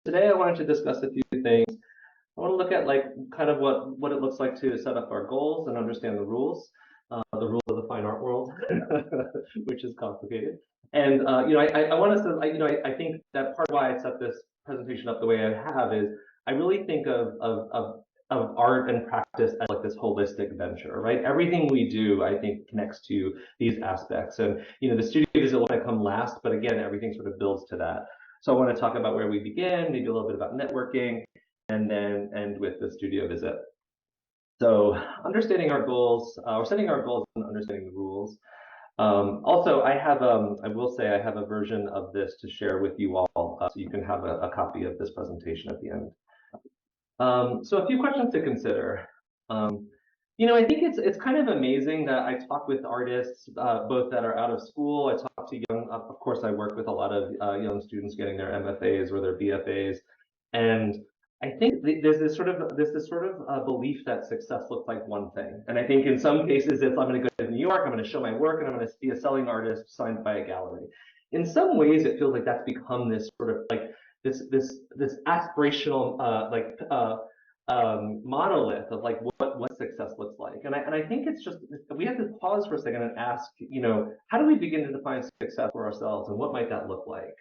Today I wanted to discuss a few things. I want to look at like kind of what it looks like to set up our goals and understand the rules of the fine art world, which is complicated. And I want us to, I think that part of why I set this presentation up the way I have is I really think of art and practice as like this holistic venture, right? Everything we do, I think, connects to these aspects. And the studio visit will kind of come last, but again, everything sort of builds to that. So I want to talk about where we begin, maybe a little bit about networking, and then end with the studio visit. So understanding our goals, or setting our goals and understanding the rules. Also, I will say I have a version of this to share with you all, so you can have a copy of this presentation at the end. So a few questions to consider. I think it's kind of amazing that I talk with artists, both that are out of school. I talk to young, of course, I work with a lot of young students getting their MFAs or their BFAs, and I think there's this sort of belief that success looks like one thing. And I think in some cases, it's I'm going to go to New York, I'm going to show my work, and I'm going to be a selling artist signed by a gallery. In some ways, it feels like that's become this sort of like this aspirational monolith of like what success looks like. And I think it's just we have to pause for a second and ask, how do we begin to define success for ourselves, and what might that look like?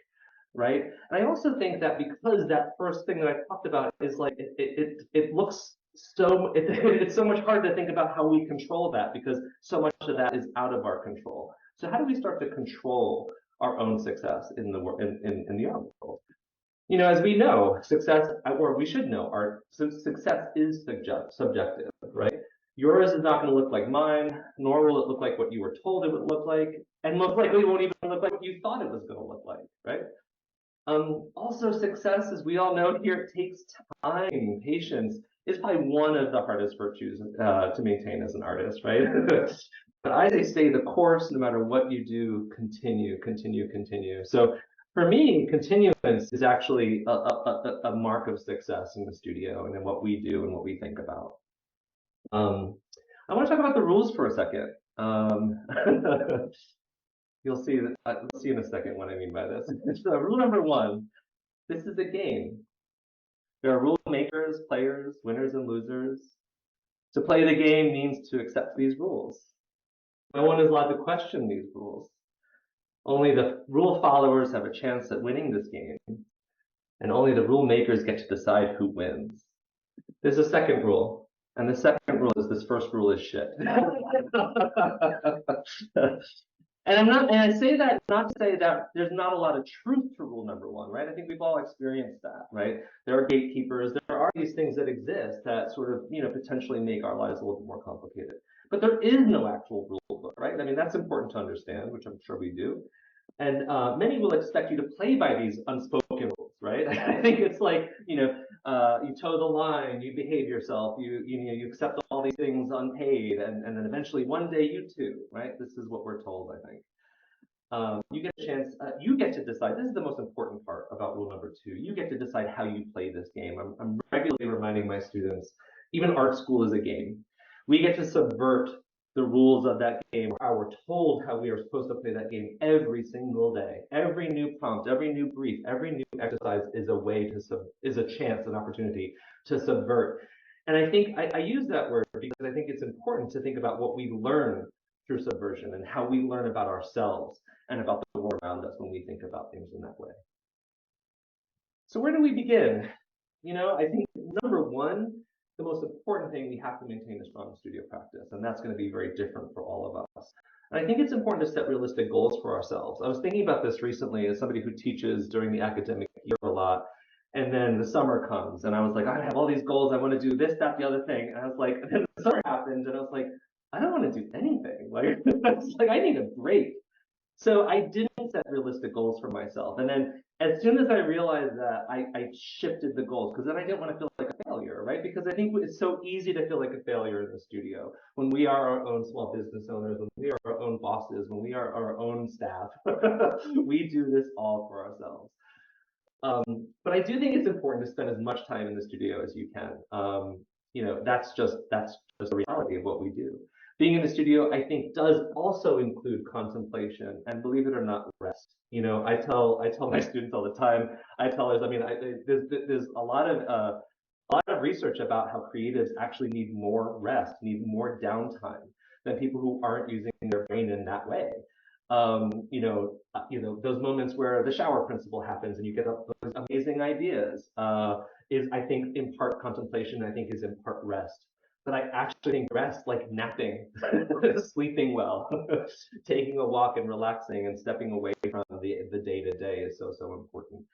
Right. And I also think that because that first thing that I talked about is like it looks so it's so much harder to think about how we control that, because so much of that is out of our control. So how do we start to control our own success in the art world? As we know, success, or we should know, our success is subjective, right? Yours is not going to look like mine, nor will it look like what you were told it would look like, and most likely won't even look like what you thought it was going to look like, right? Also, success, as we all know here, it takes time, patience. Is probably one of the hardest virtues to maintain as an artist, right? But I say the course, no matter what you do, continue, continue, continue. So for me, continuance is actually a mark of success in the studio and in what we do and what we think about. I want to talk about the rules for a second. You'll see in a second what I mean by this. So rule number one, this is a game. There are rule makers, players, winners, and losers. To play the game means to accept these rules. No one is allowed to question these rules. Only the rule followers have a chance at winning this game, and only the rule makers get to decide who wins. There's a second rule, and the second rule is this first rule is shit. And I say that not to say that there's not a lot of truth to rule number one, right? I think we've all experienced that, right? There are gatekeepers, there are these things that exist that sort of, potentially make our lives a little bit more complicated. But there is no actual rule book, right? I mean, that's important to understand, which I'm sure we do. And many will expect you to play by these unspoken rules, right? I think it's like, you toe the line, you behave yourself, you accept all these things unpaid, and then eventually one day you too, right? This is what we're told, I think. You get a chance, you get to decide. This is the most important part about rule number two. You get to decide how you play this game. I'm regularly reminding my students, even art school is a game. We get to subvert the rules of that game, how we're told how we are supposed to play that game every single day. Every new prompt, every new brief, every new exercise is a way to is a chance, an opportunity to subvert. And I think I use that word because I think it's important to think about what we learn through subversion and how we learn about ourselves and about the world around us when we think about things in that way. So where do we begin? I think number one, the most important thing, we have to maintain a strong studio practice, and that's going to be very different for all of us. And I think it's important to set realistic goals for ourselves. I was thinking about this recently as somebody who teaches during the academic year a lot, and then the summer comes, and I was like, I have all these goals, I want to do this, that, the other thing, and I was like, and then the summer happened, and I was like, I don't want to do anything. Like, it's like I need a break. So I didn't set realistic goals for myself. And then as soon as I realized that, I shifted the goals, because then I didn't want to feel like a failure, right? Because I think it's so easy to feel like a failure in the studio when we are our own small business owners, when we are our own bosses, when we are our own staff. We do this all for ourselves. But I do think it's important to spend as much time in the studio as you can. That's just the reality of what we do. Being in the studio, I think, does also include contemplation and, believe it or not, rest. I tell my students all the time. I tell us, I mean, there's a lot of research about how creatives actually need more rest, need more downtime than people who aren't using their brain in that way. Those moments where the shower principle happens and you get up those amazing ideas is, I think, in part contemplation. I think is in part rest. But I actually think rest, like napping, sleeping well, taking a walk and relaxing and stepping away from the day to day is so important.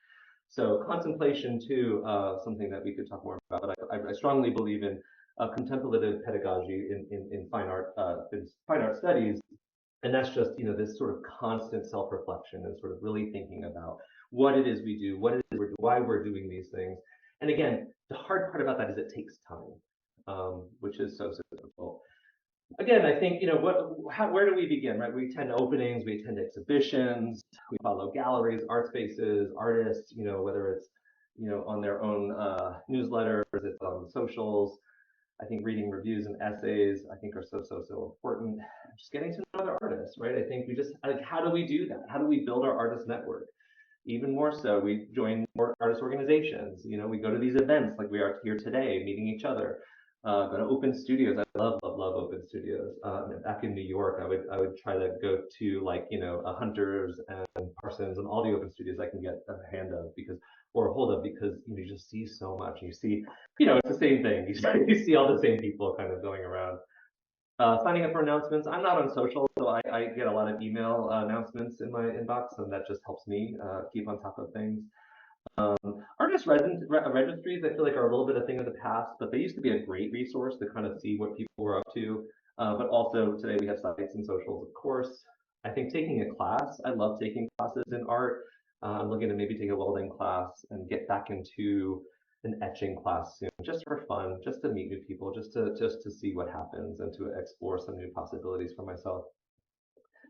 So contemplation too, something that we could talk more about. But I strongly believe in contemplative pedagogy in fine art studies, and that's just this sort of constant self-reflection and sort of really thinking about what it is we do, what it is why we're doing these things. And again, the hard part about that is it takes time, which is so difficult. Again, I think, where do we begin, right? We attend openings, we attend exhibitions, we follow galleries, art spaces, artists, whether it's, on their own newsletters, it's on socials. I think reading reviews and essays, I think, are so important. Just getting to know other artists, right? I think we just, like, how do we do that? How do we build our artist network? Even more so, we join more artist organizations. We go to these events like we are here today, meeting each other. Go to open studios. I love open studios. Back in New York, I would try to go to, like, Hunters and Parsons and all the open studios I can get a hand of, or hold of, because you just see so much. You see, it's the same thing. You see all the same people kind of going around. Signing up for announcements. I'm not on social, so I get a lot of email announcements in my inbox, and that just helps me keep on top of things. Artist registries, I feel like, are a little bit a thing of the past, but they used to be a great resource to kind of see what people were up to. But also today we have sites and socials, of course. I think taking a class, I love taking classes in art. I'm looking to maybe take a welding class and get back into an etching class soon, just for fun, just to meet new people, just to see what happens and to explore some new possibilities for myself.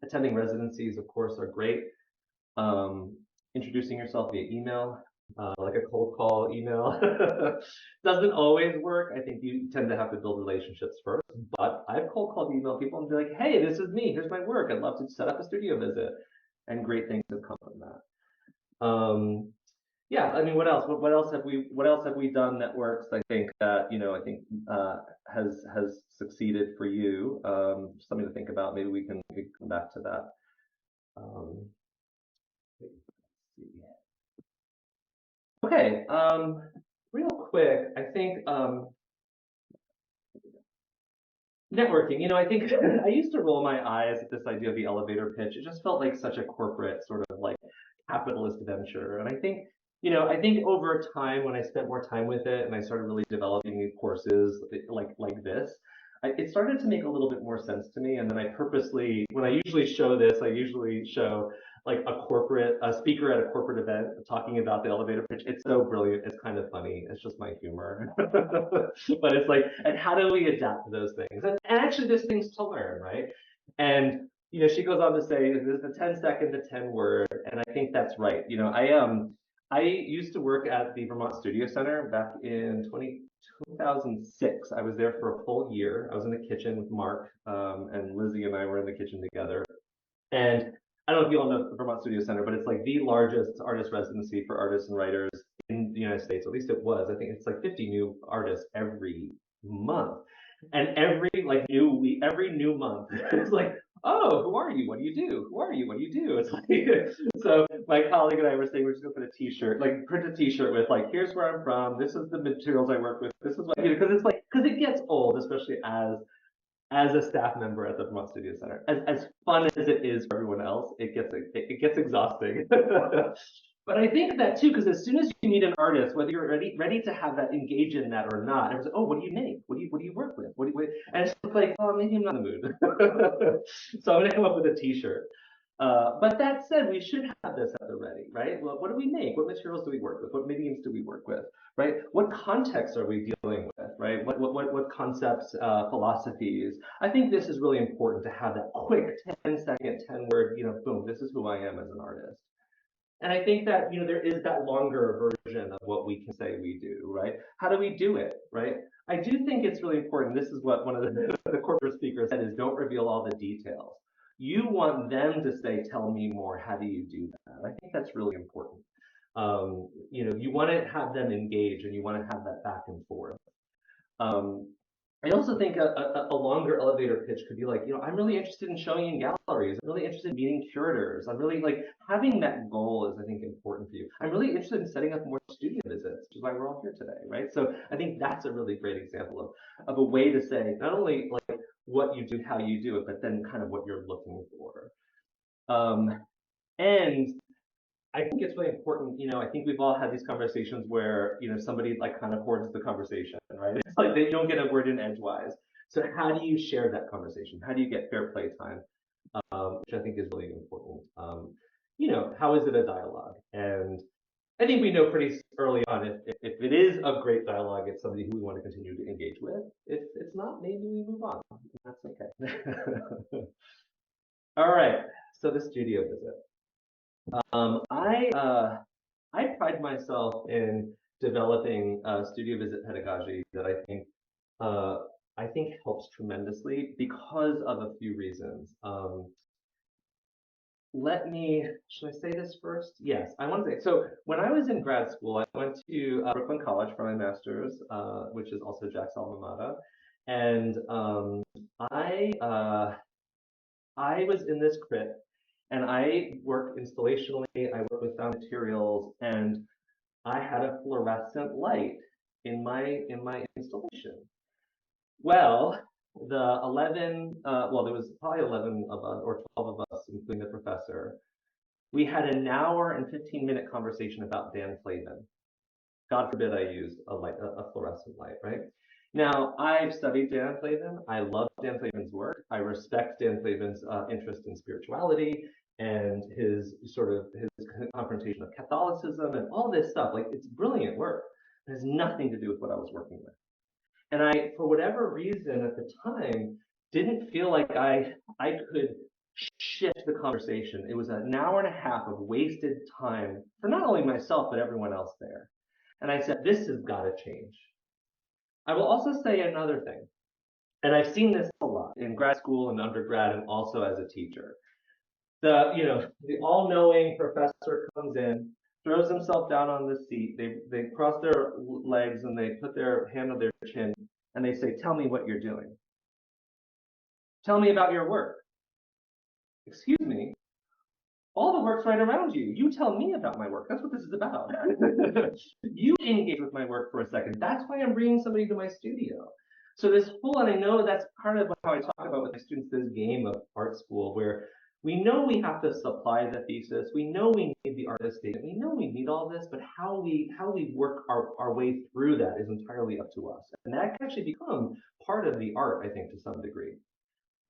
Attending residencies, of course, are great. Um, Introducing yourself via email, like a cold call email, doesn't always work. I think you tend to have to build relationships first. But I've cold called email people and be like, "Hey, this is me. Here's my work. I'd love to set up a studio visit," and great things have come from that. Yeah, I mean, what else? What else have we done that works? I think that has succeeded for you. Something to think about. Maybe we can come back to that. Um, Okay, real quick, I think networking. I think I used to roll my eyes at this idea of the elevator pitch. It just felt like such a corporate sort of like capitalist venture. And I think over time, when I spent more time with it and I started really developing these courses like this, it started to make a little bit more sense to me. And then I purposely, when I usually show this, I usually show like a speaker at a corporate event talking about the elevator pitch. It's so brilliant. It's kind of funny. It's just my humor. But it's like, and how do we adapt to those things? And actually, there's things to learn, right? And she goes on to say, "This is a 10-second to 10 word," and I think that's right. I used to work at the Vermont Studio Center back in 2006. I was there for a full year. I was in the kitchen with Mark, and Lizzie and I were in the kitchen together. And I don't know if you all know the Vermont Studio Center, but it's like the largest artist residency for artists and writers in the United States. At least it was. I think it's like 50 new artists every month. And every new month, it's like, "Oh, who are you? What do you do? Who are you? What do you do?" It's like, so my colleague and I were saying we're just gonna put a T-shirt, like print a T-shirt with like, "Here's where I'm from. This is the materials I work with. This is what," because it gets old, especially as a staff member at the Vermont Studio Center. As fun as it is for everyone else, it gets exhausting. But I think that too, because as soon as you meet an artist, whether you're ready to have that engage in that or not, everyone's like, "Oh, what do you make? What do you work with? And it's like, "Oh, maybe I'm not in the mood." So I'm gonna come up with a T-shirt. But that said, we should have this at the ready, right? Well, what do we make? What materials do we work with? What mediums do we work with, right? What contexts are we dealing with, right? What concepts, philosophies? I think this is really important to have that quick 10-second, 10-word, boom, this is who I am as an artist. And I think that, there is that longer version of what we can say we do, right? How do we do it, right? I do think it's really important. This is what one of the corporate speakers said is don't reveal all the details. You want them to say, tell me more. How do you do that? I think that's really important. You want to have them engage and you want to have that back and forth. Um, I also think a longer elevator pitch could be like, I'm really interested in showing in galleries. I'm really interested in meeting curators. I'm really like having that goal is, I think, important for you. I'm really interested in setting up more studio visits, which is why we're all here today, right? So I think that's a really great example of a way to say not only like what you do, how you do it, but then kind of what you're looking for. And I think it's really important, I think we've all had these conversations where, somebody like kind of hoards the conversation, right? It's like they don't get a word in edgewise. So how do you share that conversation? How do you get fair play time? Which I think is really important. How is it a dialogue? And I think we know pretty early on if it is a great dialogue, it's somebody who we want to continue to engage with. If it's not, maybe we move on. That's okay. All right. So the studio visit. I pride myself in developing studio visit pedagogy that uh, I think helps tremendously because of a few reasons. Should I say this first? Yes, I want to say, so when I was in grad school, I went to Brooklyn College for my master's, which is also Jack's alma mater. And I was in this crit and I worked installationally, I worked with found materials, and I had a fluorescent light in my installation. Well, there was probably 11 of us or 12 of us, including the professor. We had an hour and 15-minute conversation about Dan Flavin. God forbid I use a fluorescent light, right? Now, I've studied Dan Flavin. I love Dan Flavin's work. I respect Dan Flavin's interest in spirituality and his confrontation of Catholicism and all this stuff. Like, it's brilliant work. It has nothing to do with what I was working with. And I, for whatever reason at the time, didn't feel like I could shift the conversation. It was an hour and a half of wasted time for not only myself, but everyone else there. And I said, this has got to change. I will also say another thing, and I've seen this a lot in grad school and undergrad and also as a teacher. The all-knowing professor comes in, throws himself down on the seat, they cross their legs and they put their hand on their chin and they say, tell me what you're doing. Tell me about your work. Excuse me, all the work's right around you. You tell me about my work. That's what this is about. You engage with my work for a second. That's why I'm bringing somebody to my studio. So this whole, and I know that's part of how I talk about with my students, this game of art school, where we know we have to supply the thesis, we know we need the artist statement, we know we need all this, but how we work our way through that is entirely up to us. And that can actually become part of the art, I think, to some degree.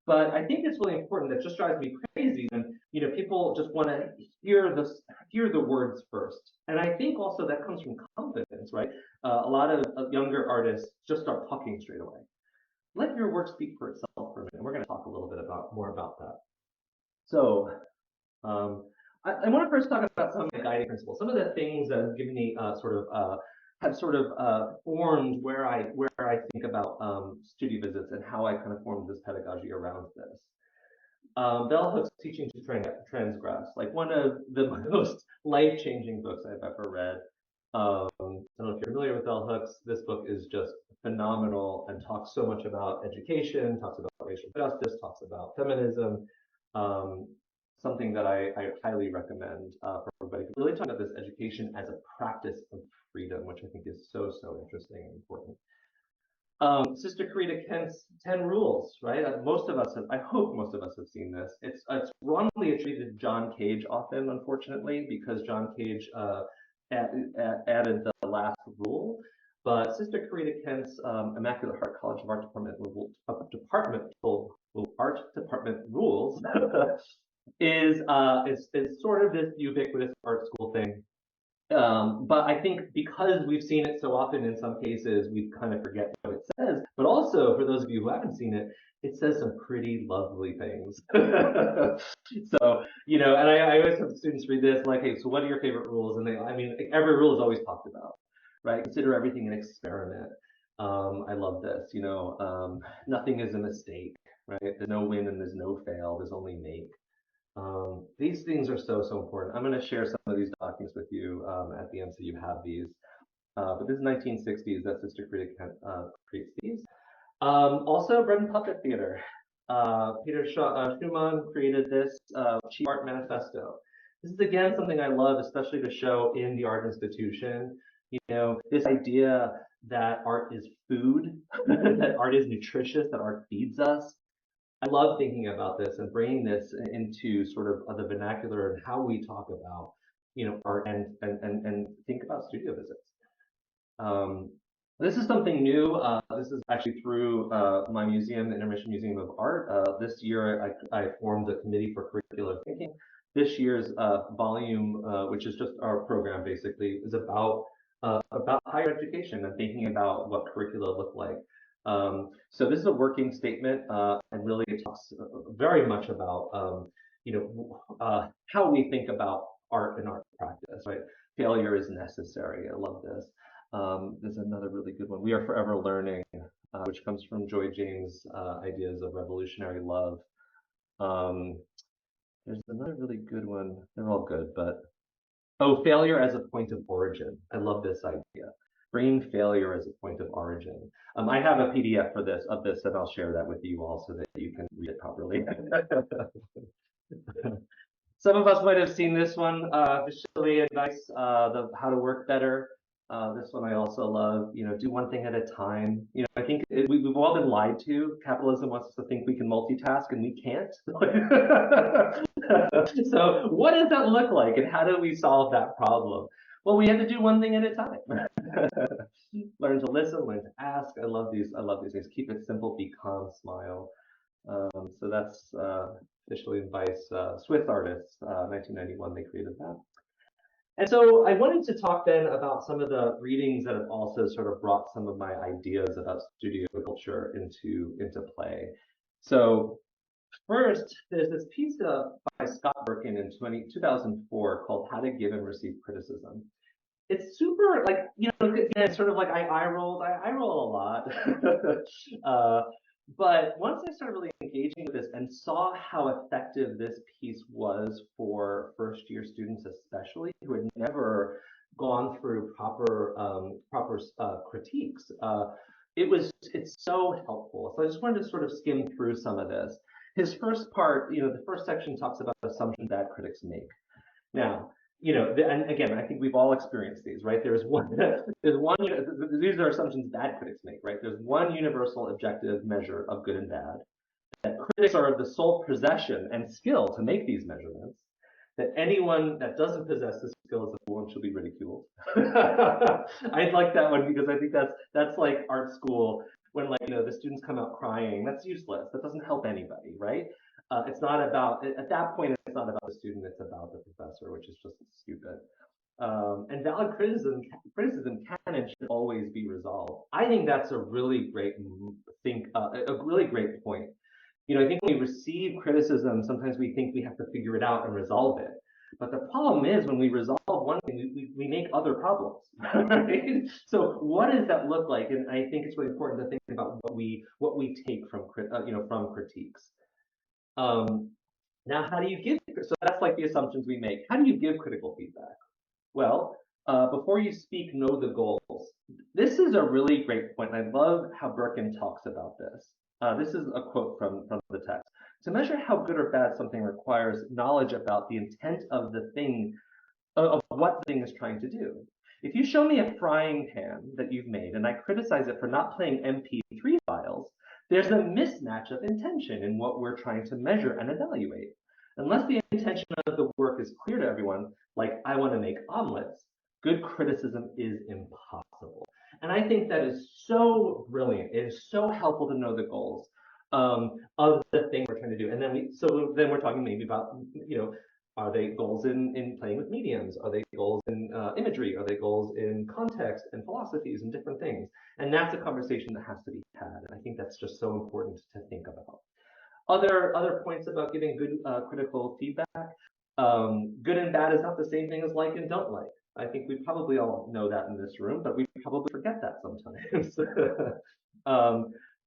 But I think it's really important. That just drives me crazy when people just want to hear the words first. And I think also that comes from confidence, right? A lot of younger artists just start talking straight away. Let your work speak for itself for a minute. And we're going to talk a little bit more about that. So I want to first talk about some of the guiding principles, some of the things that have given me formed where I think about studio visits and how I kind of formed this pedagogy around this. Bell Hooks' Teaching to Transgress, like one of the most life-changing books I've ever read. I don't know if you're familiar with Bell Hooks. This book is just phenomenal and talks so much about education, talks about racial justice, talks about feminism. Something that I highly recommend for everybody. Really talking about this education as a practice of freedom, which I think is so interesting and important. Sister Karita Kent's 10 Rules, right? I hope most of us have seen this. It's wrongly attributed to John Cage often, unfortunately, because John Cage added the last rule. But Sister Karita Kent's Immaculate Heart College of Art Department rules is sort of this ubiquitous art school thing. But I think because we've seen it so often in some cases, we kind of forget what it says. But also, for those of you who haven't seen it, it says some pretty lovely things. So, and I always have students read this like, hey, so what are your favorite rules? And I mean, every rule is always talked about, right? Consider everything an experiment. I love this, nothing is a mistake, right? There's no win and there's no fail. There's only make. These things are so, so important. I'm going to share some of these documents with you at the end so you have these. But this is 1960s that Sister Critic creates these. Also, Bread and Puppet Theater. Peter Schumann created this cheap art manifesto. This is again something I love, especially to show in the art institution. This idea that art is food, that art is nutritious, that art feeds us. I love thinking about this and bringing this into sort of the vernacular and how we talk about, art and think about studio visits. This is something new. This is actually through my museum, the Intermission Museum of Art. This year, I formed a committee for curricular thinking. This year's volume, which is just our program basically, is about higher education and thinking about what curricula look like. So this is a working statement, and really it talks very much about how we think about art and art practice, right? Failure is necessary. I love this. There's another really good one. We are forever learning, which comes from Joy James' ideas of revolutionary love. There's another really good one. They're all good, but failure as a point of origin. I love this idea. Bringing failure as a point of origin. I have a PDF for this of this, and I'll share that with you all so that you can read it properly. Some of us might have seen this one, facility advice, the how to work better. This one I also love, do one thing at a time. I think we've all been lied to. Capitalism wants us to think we can multitask and we can't. So what does that look like and how do we solve that problem? Well, we have to do one thing at a time. Learn to listen, learn to ask. I love these things. Keep it simple, be calm, smile. So that's officially advice. Swiss artists, 1991, they created that. And so I wanted to talk then about some of the readings that have also sort of brought some of my ideas about studio culture into play. So first, there's this piece by Scott Birkin in 2004 called How to Give and Receive Criticism. It's super like, again, sort of like I roll a lot. But once I started really engaging with this and saw how effective this piece was for first year students, especially who had never gone through proper critiques, it's so helpful. So I just wanted to sort of skim through some of this. His first part, the first section talks about assumptions that critics make. Now, and again, I think we've all experienced these, right? These are assumptions bad critics make, right? There's one universal objective measure of good and bad, that critics are the sole possession and skill to make these measurements, that anyone that doesn't possess this skill is a fool and should be ridiculed. I like that one because I think that's like art school when the students come out crying. That's useless. That doesn't help anybody, right? It's not about at that point. It's not about the student. It's about the professor, which is just stupid. And valid criticism can and should always be resolved. I think that's a really great a really great point. I think when we receive criticism, sometimes we think we have to figure it out and resolve it. But the problem is when we resolve one thing, we make other problems, right? So what does that look like? And I think it's really important to think about what we take from from critiques. Now, how do you give? So that's like the assumptions we make. How do you give critical feedback? Well, before you speak, know the goals. This is a really great point. And I love how Birkin talks about this. This is a quote from the text. To measure how good or bad something requires knowledge about the intent of the thing, of what the thing is trying to do. If you show me a frying pan that you've made and I criticize it for not playing MP3 files, there's a mismatch of intention in what we're trying to measure and evaluate. Unless the intention of the work is clear to everyone, like I want to make omelets, good criticism is impossible. And I think that is so brilliant. It is so helpful to know the goals of the thing we're trying to do. And then we're talking maybe about, Are they goals in playing with mediums? Are they goals in imagery? Are they goals in context and philosophies and different things? And that's a conversation that has to be had. And I think that's just so important to think about. Other points about giving good critical feedback. Good and bad is not the same thing as like and don't like. I think we probably all know that in this room, but we probably forget that sometimes.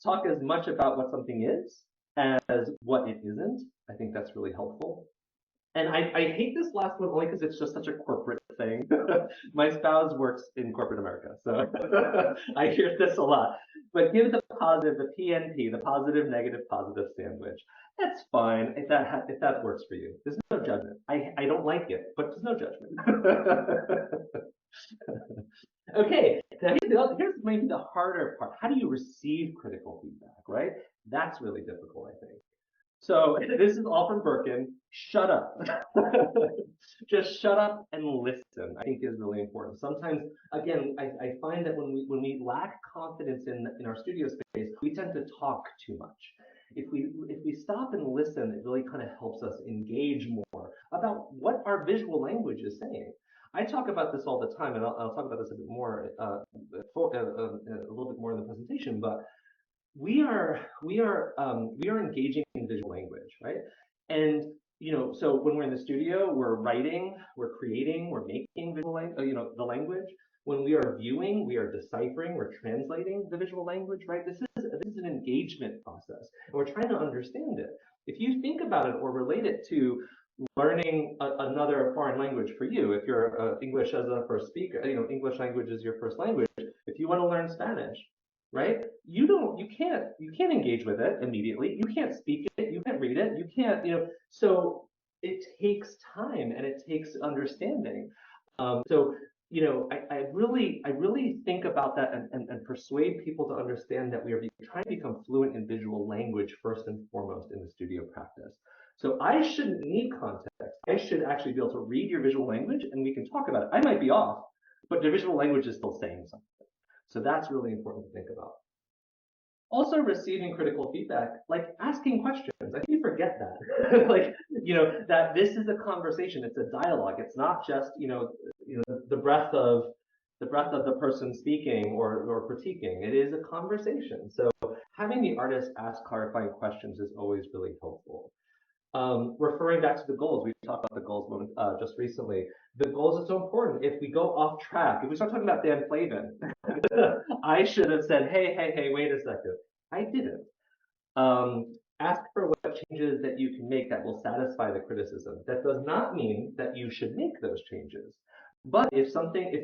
Talk as much about what something is as what it isn't. I think that's really helpful. And I hate this last one only because it's just such a corporate thing. My spouse works in corporate America, so I hear this a lot. But give the positive, the PNP, the positive, negative, positive sandwich. That's fine if that works for you. There's no judgment. I don't like it, but there's no judgment. Okay, now here's maybe the harder part. How do you receive critical feedback, right? That's really difficult, I think. So this is all from Birkin. Shut up. Just shut up and listen, I think is really important. Sometimes, again, I find that when we lack confidence in our studio space, we tend to talk too much. If we stop and listen, it really kind of helps us engage more about what our visual language is saying. I talk about this all the time, and I'll talk about this a bit more, a little bit more in the presentation. But we are engaging in visual language, right? And so when we're in the studio, we're writing, we're creating, we're making visual language, the language. When we are viewing, we are deciphering, we're translating the visual language, right? This is an engagement process, and we're trying to understand it. If you think about it or relate it to learning another foreign language for you, if you're English as a first speaker, English language is your first language. If you want to learn Spanish, right? You can't engage with it immediately. You can't speak it. You can't read it. You can't, so it takes time and it takes understanding. So I really think about that and persuade people to understand that we are trying to become fluent in visual language first and foremost in the studio practice. So I shouldn't need context. I should actually be able to read your visual language and we can talk about it. I might be off, but the visual language is still saying something. So that's really important to think about. Also receiving critical feedback, like asking questions. I think you forget that. Like, that this is a conversation, it's a dialogue. It's not just, the breath of the person speaking or critiquing. It is a conversation. So having the artist ask clarifying questions is always really helpful. Referring back to the goals, we talked about the goals just recently. The goals are so important. If we go off track, if we start talking about Dan Flavin, I should have said, hey, wait a second. I didn't. Ask for what changes that you can make that will satisfy the criticism. That does not mean that you should make those changes. But if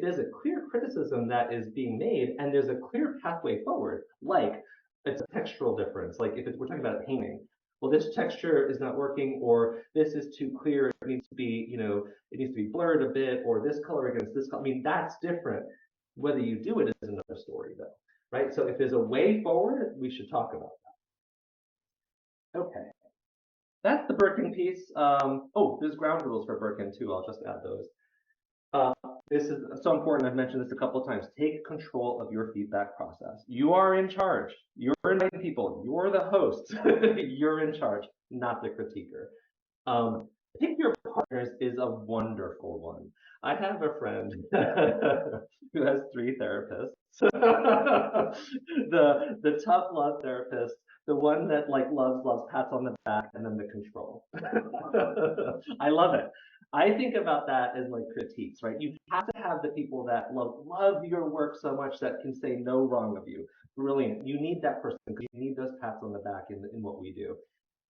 there's a clear criticism that is being made and there's a clear pathway forward, like it's a textural difference, like if we're talking about a painting, well, this texture is not working, or this is too clear, it needs to be, it needs to be blurred a bit, or this color against this color. I mean, that's different. Whether you do it is another story, though, right? So if there's a way forward, we should talk about that. Okay, that's the Birkin piece. Oh, there's ground rules for Birkin too. I'll just add those. Uh, this is so important. I've mentioned this a couple of times. Take control of your feedback process. You are in charge. You're inviting people. You're the host. You're in charge, not the critiquer. Pick your partners is a wonderful one. I have a friend who has 3 therapists. The tough love therapist, the one that like loves pats on the back, and then the control. I love it. I think about that as like critiques, right? You have to have the people that love your work so much that can say no wrong of you. Brilliant. You need that person because you need those pats on the back in what we do.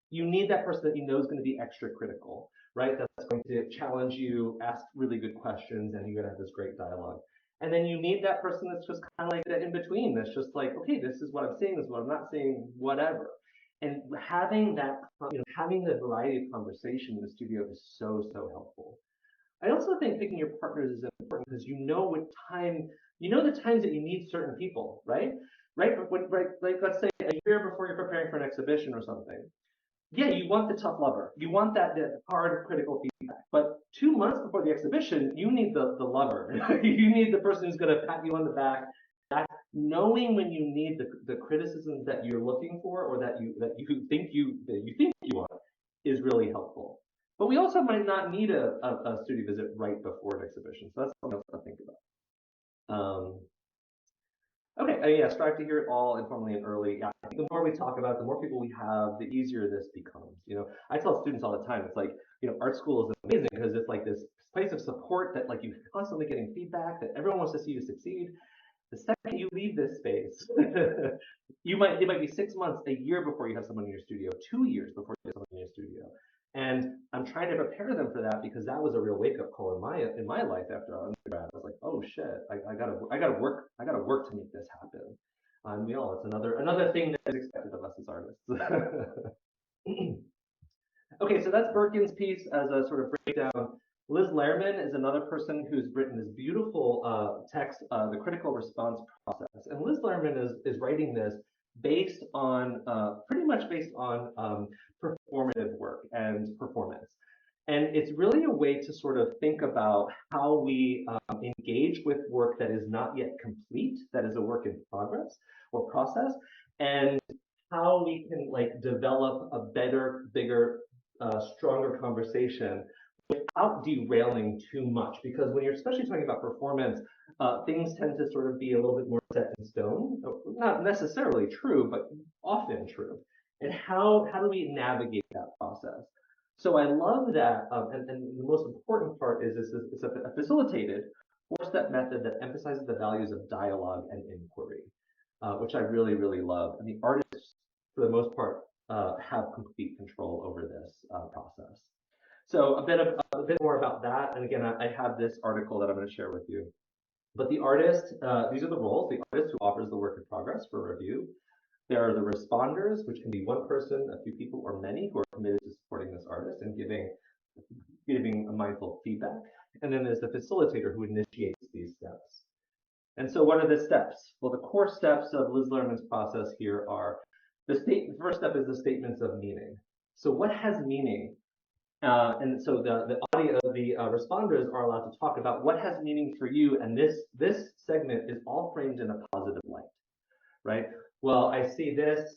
You need that person that you know is going to be extra critical, right? That's going to challenge you, ask really good questions, and you're going to have this great dialogue. And then you need that person that's just kind of like that in between. That's just like, okay, this is what I'm seeing, this is what I'm not seeing, whatever. And having that, having the variety of conversation in the studio is so, so helpful. I also think picking your partners is important because the times that you need certain people, right? Right, like let's say a year before you're preparing for an exhibition or something. Yeah, you want the tough lover. You want that hard critical feedback. But 2 months before the exhibition, you need the lover. You need the person who's going to pat you on the back. Knowing when you need the criticisms that you're looking for or that you think you want is really helpful. But we also might not need a studio visit right before an exhibition. So that's something else to think about. Okay, yeah, strive to hear it all informally and early. Yeah, I think the more we talk about it, the more people we have, the easier this becomes. I tell students all the time, it's like, art school is amazing because it's like this place of support that like you're constantly getting feedback, that everyone wants to see you succeed. The second you leave this space, it might be 6 months, a year before you have someone in your studio, 2 years before you have someone in your studio. And I'm trying to prepare them for that because that was a real wake up call in my life after undergrad. I was like, oh shit, I gotta work to make this happen. And it's another thing that is expected of us as artists. Okay, so that's Birkin's piece as a sort of breakdown. Liz Lehrman is another person who's written this beautiful text, The Critical Response Process. And Liz Lehrman is writing this based on, pretty much based on performative work and performance. And it's really a way to sort of think about how we engage with work that is not yet complete, that is a work in progress or process, and how we can like develop a better, bigger, stronger conversation without derailing too much. Because when you're especially talking about performance, things tend to sort of be a little bit more set in stone. Not necessarily true, but often true. And how do we navigate that process? So I love that, and the most important part is it's a facilitated four-step method that emphasizes the values of dialogue and inquiry, which I really, really love. And the artists, for the most part, have complete control over this process. So a bit more about that. And again, I have this article that I'm going to share with you. But the artist, these are the roles: the artist who offers the work in progress for review. There are the responders, which can be one person, a few people, or many who are committed to supporting this artist and giving a mindful feedback. And then there's the facilitator who initiates these steps. And so what are the steps? Well, the core steps of Liz Lehrman's process here are the first step is the statements of meaning. So what has meaning? And so the responders are allowed to talk about what has meaning for you, and this segment is all framed in a positive light, right? Well, I see this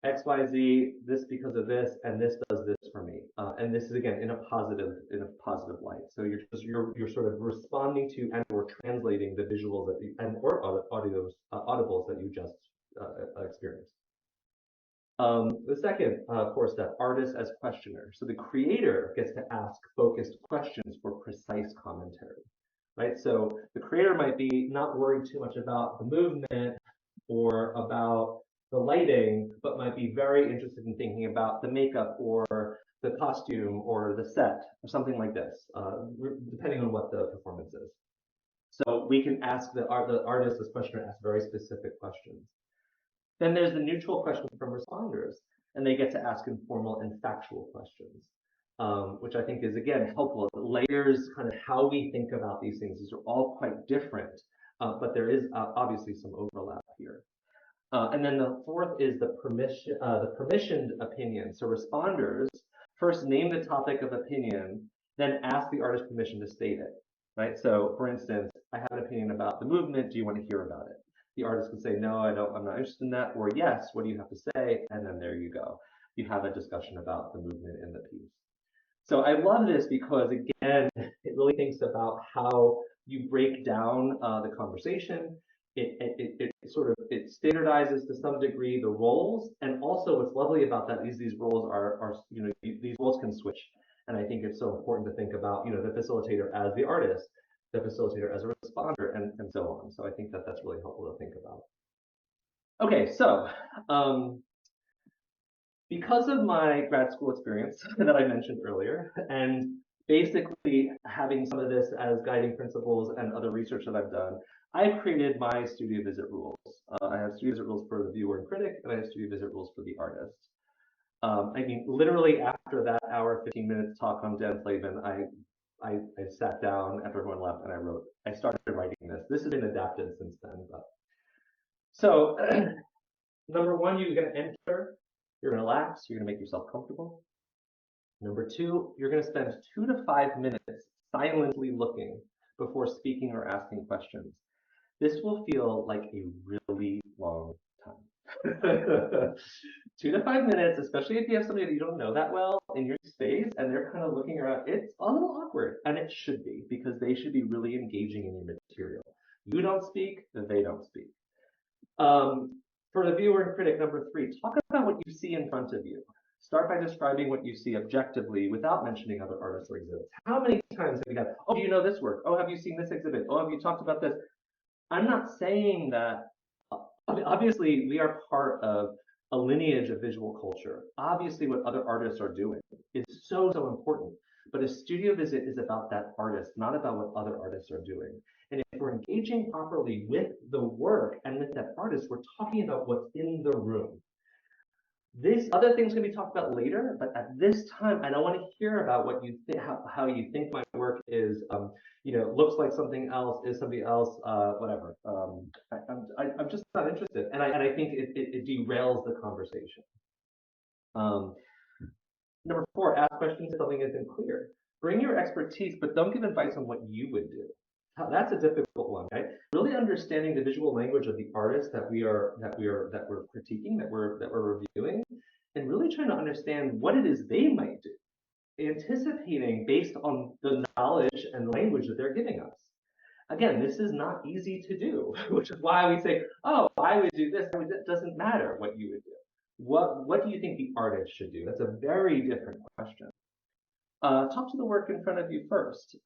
X, Y, Z, this because of this, and this does this for me, and this is again in a positive light. So you're sort of responding to and or translating the visuals that you, and or audibles that you just experienced. The second core step, artist as questioner. So the creator gets to ask focused questions for precise commentary, right? So the creator might be not worried too much about the movement or about the lighting, but might be very interested in thinking about the makeup or the costume or the set or something like this, depending on what the performance is. So we can ask the artist as questioner ask very specific questions. Then there's the neutral questions from responders, and they get to ask informal and factual questions, which I think is, again, helpful. It layers kind of how we think about these things. These are all quite different, but there is obviously some overlap here. And then the fourth is the permissioned opinion. So responders first name the topic of opinion, then ask the artist permission to state it, right? So for instance, I have an opinion about the movement. Do you want to hear about it? The artist can say, no, I'm not interested in that, or yes, what do you have to say? And then there you go. You have a discussion about the movement in the piece. So I love this because, again, it really thinks about how you break down the conversation. It standardizes to some degree the roles, and also what's lovely about that is these roles are these roles can switch. And I think it's so important to think about the facilitator as the artist, the facilitator as a responder, and so on. So I think that that's really helpful to think about. Okay, so because of my grad school experience that I mentioned earlier, and basically having some of this as guiding principles and other research that I've done, I've created my studio visit rules. I have studio visit rules for the viewer and critic, and I have studio visit rules for the artist. I mean, literally after that hour, 15 minutes talk on Dan Flavin, I sat down after everyone left and I started writing this. This has been adapted since then. But. So, number one, you're going to enter, you're going to relax, you're going to make yourself comfortable. Number two, you're going to spend 2 to 5 minutes silently looking before speaking or asking questions. This will feel like a really long time. 2 to 5 minutes, especially if you have somebody that you don't know that well in your space and they're kind of looking around, it's a little awkward. And it should be, because they should be really engaging in your material. You don't speak, then they don't speak. For the viewer and critic, number 3, talk about what you see in front of you. Start by describing what you see objectively without mentioning other artists or exhibits. How many times have you had, oh, do you know this work? Oh, have you seen this exhibit? Oh, have you talked about this? I'm not saying that, obviously, we are part of a lineage of visual culture. Obviously, what other artists are doing is so, so important. But a studio visit is about that artist, not about what other artists are doing. And if we're engaging properly with the work and with that artist, we're talking about what's in the room. This other things can be talked about later, but at this time, I don't want to hear about what you think, how you think my work is, looks like something else, is somebody else, whatever. I'm just not interested, and I think it derails the conversation. Um, Number 4, ask questions if something isn't clear. Bring your expertise, but don't give advice on what you would do. That's a difficult one, right? Really understanding the visual language of the artist that we're critiquing, that we're reviewing, and really trying to understand what it is they might do, anticipating based on the knowledge and language that they're giving us. Again, this is not easy to do, which is why we say, oh, I would do this. It doesn't matter what you would do. What do you think the artist should do? That's a very different question. Talk to the work in front of you first.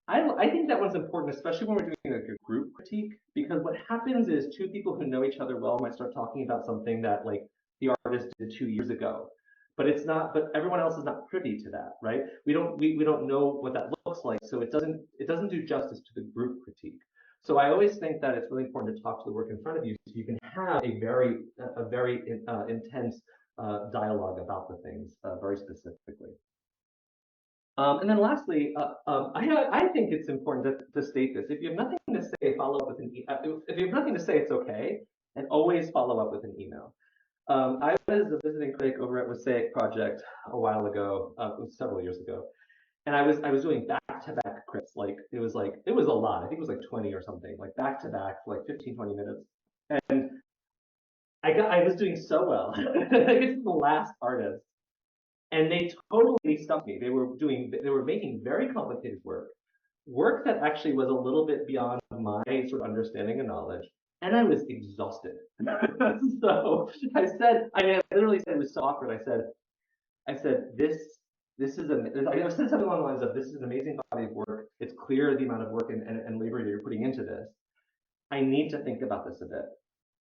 I think that one's important, especially when we're doing like a group critique, because what happens is two people who know each other well might start talking about something that like the artist did 2 years ago, but it's not. But everyone else is not privy to that, right? We don't know what that looks like, so it doesn't do justice to the group critique. So I always think that it's really important to talk to the work in front of you, so you can have a very intense dialogue about the things very specifically. And then lastly, I think it's important to state this. If you have nothing to say, follow up with an email. If you have nothing to say, it's okay, and always follow up with an email. I was a visiting critic over at Wasaic Project a while ago, several years ago, and I was doing back-to-back crits. It was a lot. I think it was like 20 or something, like back-to-back for like 15, 20 minutes. And I was doing so well. I get to the last artist, and they totally stumped me. They were making very complicated work that actually was a little bit beyond my sort of understanding and knowledge, and I was exhausted. So I literally said, it was so awkward. I said this is I said something along the lines of, this is an amazing body of work. It's clear the amount of work and labor that you're putting into this. I need to think about this a bit.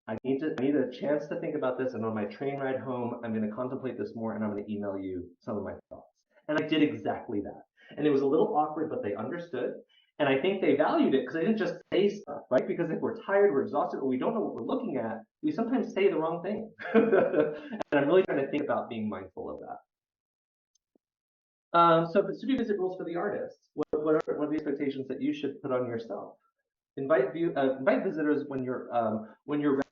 I need a chance to think about this, and on my train ride home, I'm going to contemplate this more, and I'm going to email you some of my thoughts. And I did exactly that. And it was a little awkward, but they understood. And I think they valued it because I didn't just say stuff, right? Because if we're tired, we're exhausted, or we don't know what we're looking at, we sometimes say the wrong thing. And I'm really trying to think about being mindful of that. So the studio visit rules for the artists. What are the expectations that you should put on yourself? Invite visitors when you're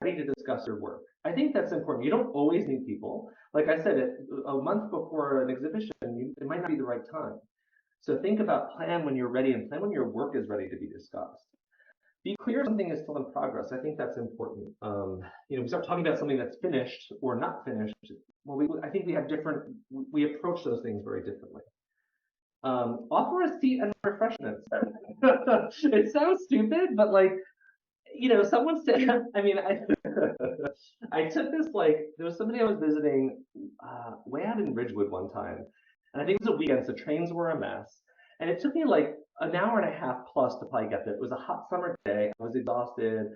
ready to discuss your work. I think that's important. You don't always need people. Like I said, a month before an exhibition, it might not be the right time. So think about, plan when you're ready, and plan when your work is ready to be discussed. Be clear something is still in progress. I think that's important. We start talking about something that's finished or not finished. Well, I think we approach those things very differently. Offer a seat and refreshments. It sounds stupid, but someone said, I took this, there was somebody I was visiting way out in Ridgewood one time, and I think it was a weekend, so trains were a mess, and it took me like an hour and a half plus to probably get there. It was a hot summer day. I was exhausted.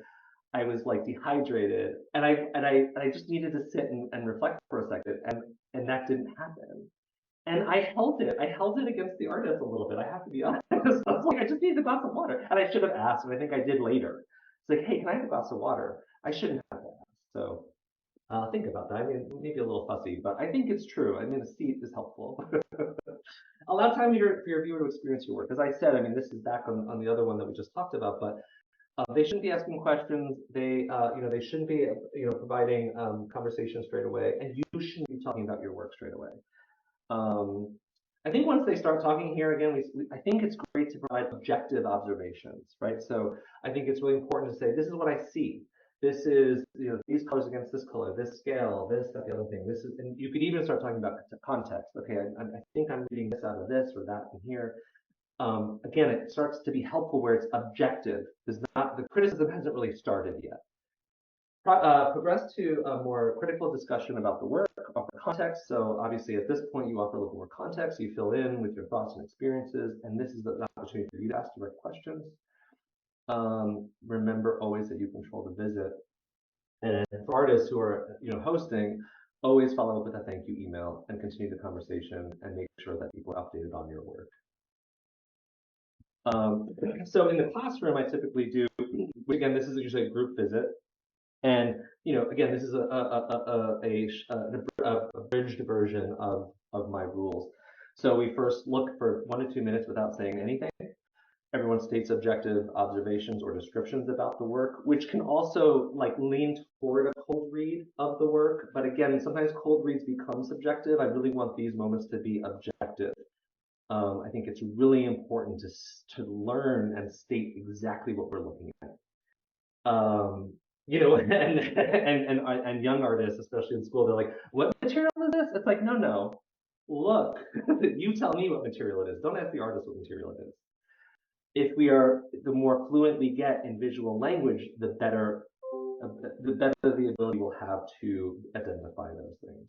I was like dehydrated, and I just needed to sit and reflect for a second, and that didn't happen. And I held it. I held it against the artist a little bit. I have to be honest. I was like, I just need a glass of water. And I should have asked, and I think I did later. It's like, hey, can I have a glass of water? I shouldn't have to ask. So think about that. I mean, maybe a little fussy, but I think it's true. I mean, a seat is helpful. Allow time for your viewer to experience your work. As I said, this is back on the other one that we just talked about, but they shouldn't be asking questions. They shouldn't be, providing conversation straight away, and you shouldn't be talking about your work straight away. I think once they start talking here again, I think it's great to provide objective observations, right? So I think it's really important to say, this is what I see. this is, these colors against this color, this scale, this, that, the other thing. This is, and you could even start talking about context. Okay, I think I'm reading this out of this or that in here. Again, it starts to be helpful where it's objective. It's not, the criticism hasn't really started yet. Progress to a more critical discussion about the work, about the context. So obviously at this point you offer a little more context, you fill in with your thoughts and experiences, and this is the opportunity for you to ask direct questions. Remember always that you control the visit. And for artists who are hosting, always follow up with a thank you email and continue the conversation and make sure that people are updated on your work. So in the classroom, I typically do, again, this is usually a group visit. And again, this is a abridged version of my rules. So we first look for 1 to 2 minutes without saying anything. Everyone states objective observations or descriptions about the work, which can also like lean toward a cold read of the work. But again, sometimes cold reads become subjective. I really want these moments to be objective. I think it's really important to learn and state exactly what we're looking at. And young artists, especially in school, they're like, "What material is this?" It's like, no. Look, you tell me what material it is. Don't ask the artist what material it is. If the more fluent we get in visual language, the better the ability we'll have to identify those things.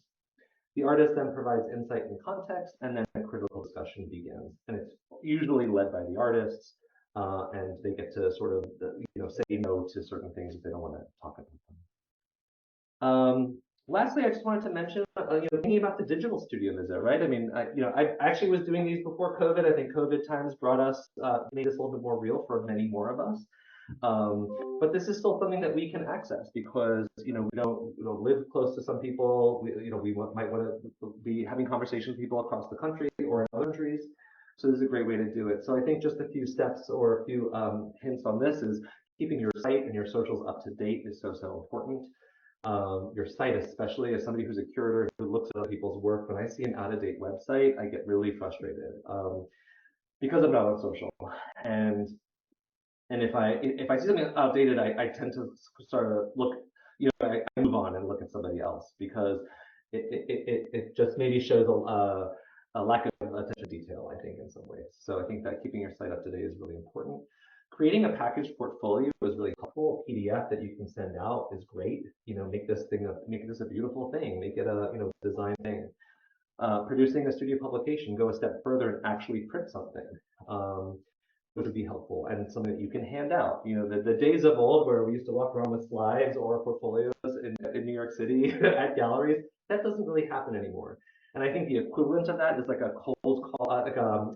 The artist then provides insight and context, and then a critical discussion begins. And it's usually led by the artists, and they get to sort of say no to certain things if they don't want to talk about them. Lastly, I just wanted to mention, thinking about the digital studio visit, right? I mean, I actually was doing these before COVID. I think COVID times made this a little bit more real for many more of us. But this is still something that we can access because we don't live close to some people. Might want to be having conversations with people across the country or in other countries. So this is a great way to do it. So I think just a few steps or a few hints on this is keeping your site and your socials up to date is so important. Your site, especially as somebody who's a curator who looks at other people's work, when I see an out-of-date website, I get really frustrated because I'm not on social. And if I see something outdated, I tend to sort of look, I move on and look at somebody else because it just maybe shows a lack of attention to detail, I think, in some ways. So I think that keeping your site up to date is really important. Creating a package portfolio is really helpful. A PDF that you can send out is great. Make this a beautiful thing. Make it a design thing. Producing a studio publication, go a step further and actually print something. Which would be helpful and something that you can hand out. The days of old where we used to walk around with slides or portfolios in New York City at galleries, that doesn't really happen anymore. And I think the equivalent of that is like a cold call,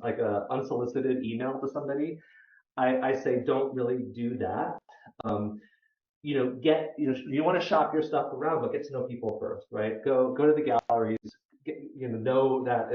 like a unsolicited email to somebody. I say don't really do that. You want to shop your stuff around, but get to know people first, right? Go to the galleries, know that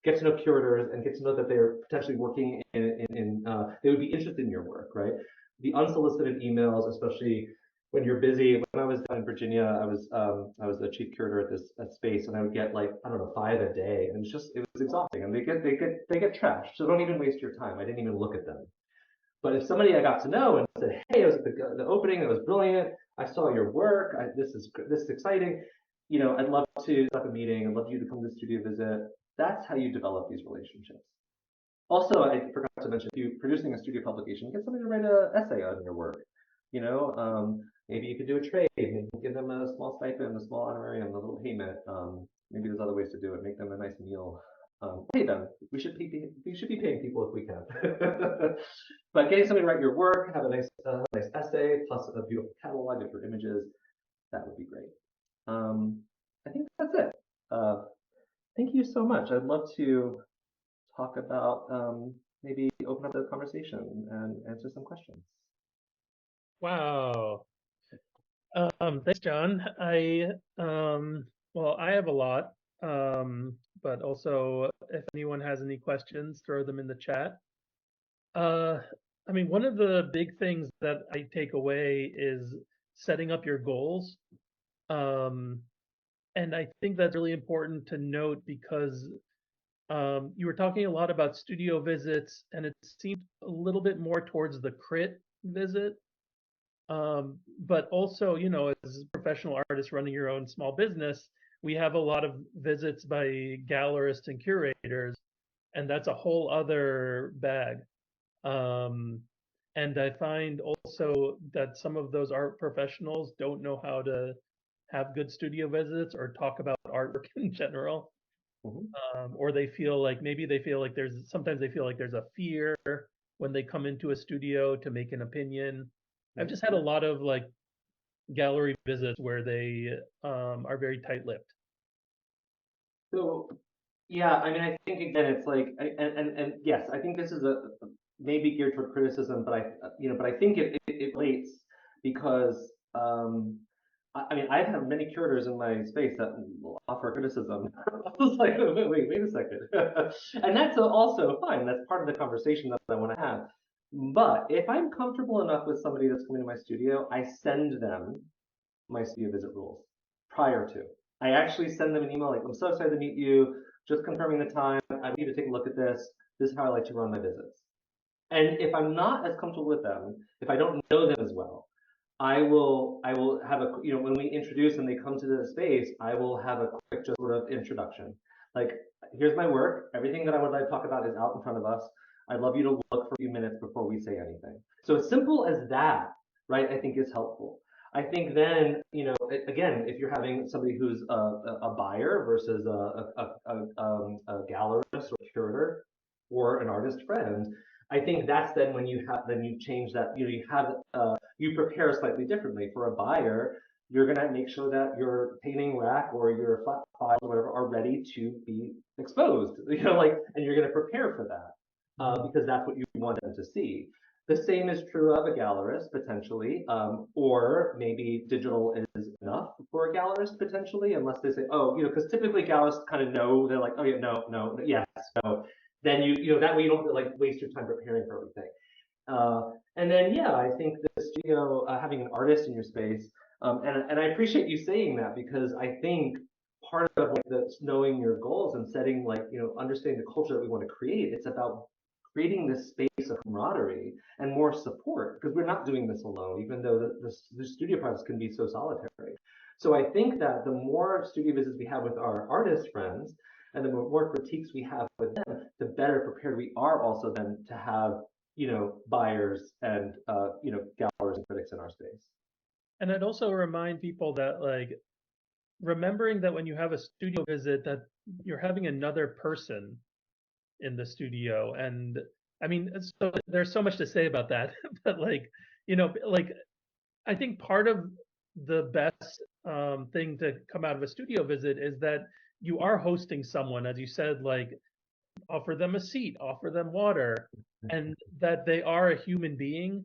get to know curators and get to know that they're potentially working they would be interested in your work, right? The unsolicited emails, especially when you're busy. When I was down in Virginia, I was the chief curator at this space, and I would get like, I don't know, 5 a day, and it was exhausting. And they get trashed, so don't even waste your time. I didn't even look at them. But if somebody I got to know and said, "Hey, I was at the opening, it was brilliant. I saw your work. This is exciting. I'd love to set up a meeting. I'd love you to come to the studio visit." That's how you develop these relationships. Also, I forgot to mention, if you're producing a studio publication, get somebody to write an essay on your work. Maybe you could do a trade, maybe give them a small stipend, a small honorarium, a little payment. Maybe there's other ways to do it. Make them a nice meal. Pay them. We should be paying people if we can. But getting somebody to write your work, have a nice essay, plus a beautiful catalog of your images, that would be great. I think that's it. Thank you so much. I'd love to talk about maybe open up the conversation and answer some questions. Wow. Thanks, John. Well, I have a lot, but also if anyone has any questions, throw them in the chat. I mean, one of the big things that I take away is setting up your goals. And I think that's really important to note because you were talking a lot about studio visits, and it seemed a little bit more towards the crit visit. But also, as a professional artists running your own small business, we have a lot of visits by gallerists and curators, and that's a whole other bag. Um, and I find also that some of those art professionals don't know how to have good studio visits or talk about artwork in general. Mhm. Or they feel like sometimes they feel like there's a fear when they come into a studio to make an opinion. I've Mhm. just had a lot of like gallery visits where they are very tight-lipped. So yeah, I mean, I think again, it's like, and yes, I think this is a maybe geared toward criticism, but but I think it relates because I mean, I've had many curators in my space that will offer criticism. I was like, wait a second, and that's also fine. That's part of the conversation that I want to have. But if I'm comfortable enough with somebody that's coming to my studio, I send them my studio visit rules prior to. I actually send them an email like, I'm so excited to meet you, just confirming the time. I need to take a look at this. This is how I like to run my visits. And if I'm not as comfortable with them, if I don't know them as well, I will have when we introduce and they come to the space, I will have a quick just sort of introduction. Like, here's my work. Everything that I would like to talk about is out in front of us. I'd love you to look for a few minutes before we say anything. So as simple as that, right, I think is helpful. I think then, again, if you're having somebody who's a buyer versus a gallerist or curator or an artist friend, I think that's then when you change that, you prepare slightly differently. For a buyer, you're gonna make sure that your painting rack or your flat files or whatever are ready to be exposed, and you're gonna prepare for that, Mhm. because that's what you want them to see. The same is true of a gallerist potentially, or maybe digital is enough for a gallerist potentially, unless they say, oh, because typically gallerists kind of know, they're like, oh yeah, no, no, yes, no. Then that way you don't have to like waste your time preparing for everything. And then yeah, I think the studio, having an artist in your space, and I appreciate you saying that because I think part of like the knowing your goals and setting like understanding the culture that we want to create, it's about creating this space of camaraderie and more support because we're not doing this alone, even though the studio process can be so solitary. So I think that the more studio visits we have with our artist friends and the more critiques we have with them, the better prepared we are also then to have buyers and galleries and critics in our space. And I'd also remind people that like remembering that when you have a studio visit that you're having another person in the studio. And I mean, there's so much to say about that, but like I think part of the best thing to come out of a studio visit is that you are hosting someone, as you said, like offer them a seat, offer them water, and that they are a human being.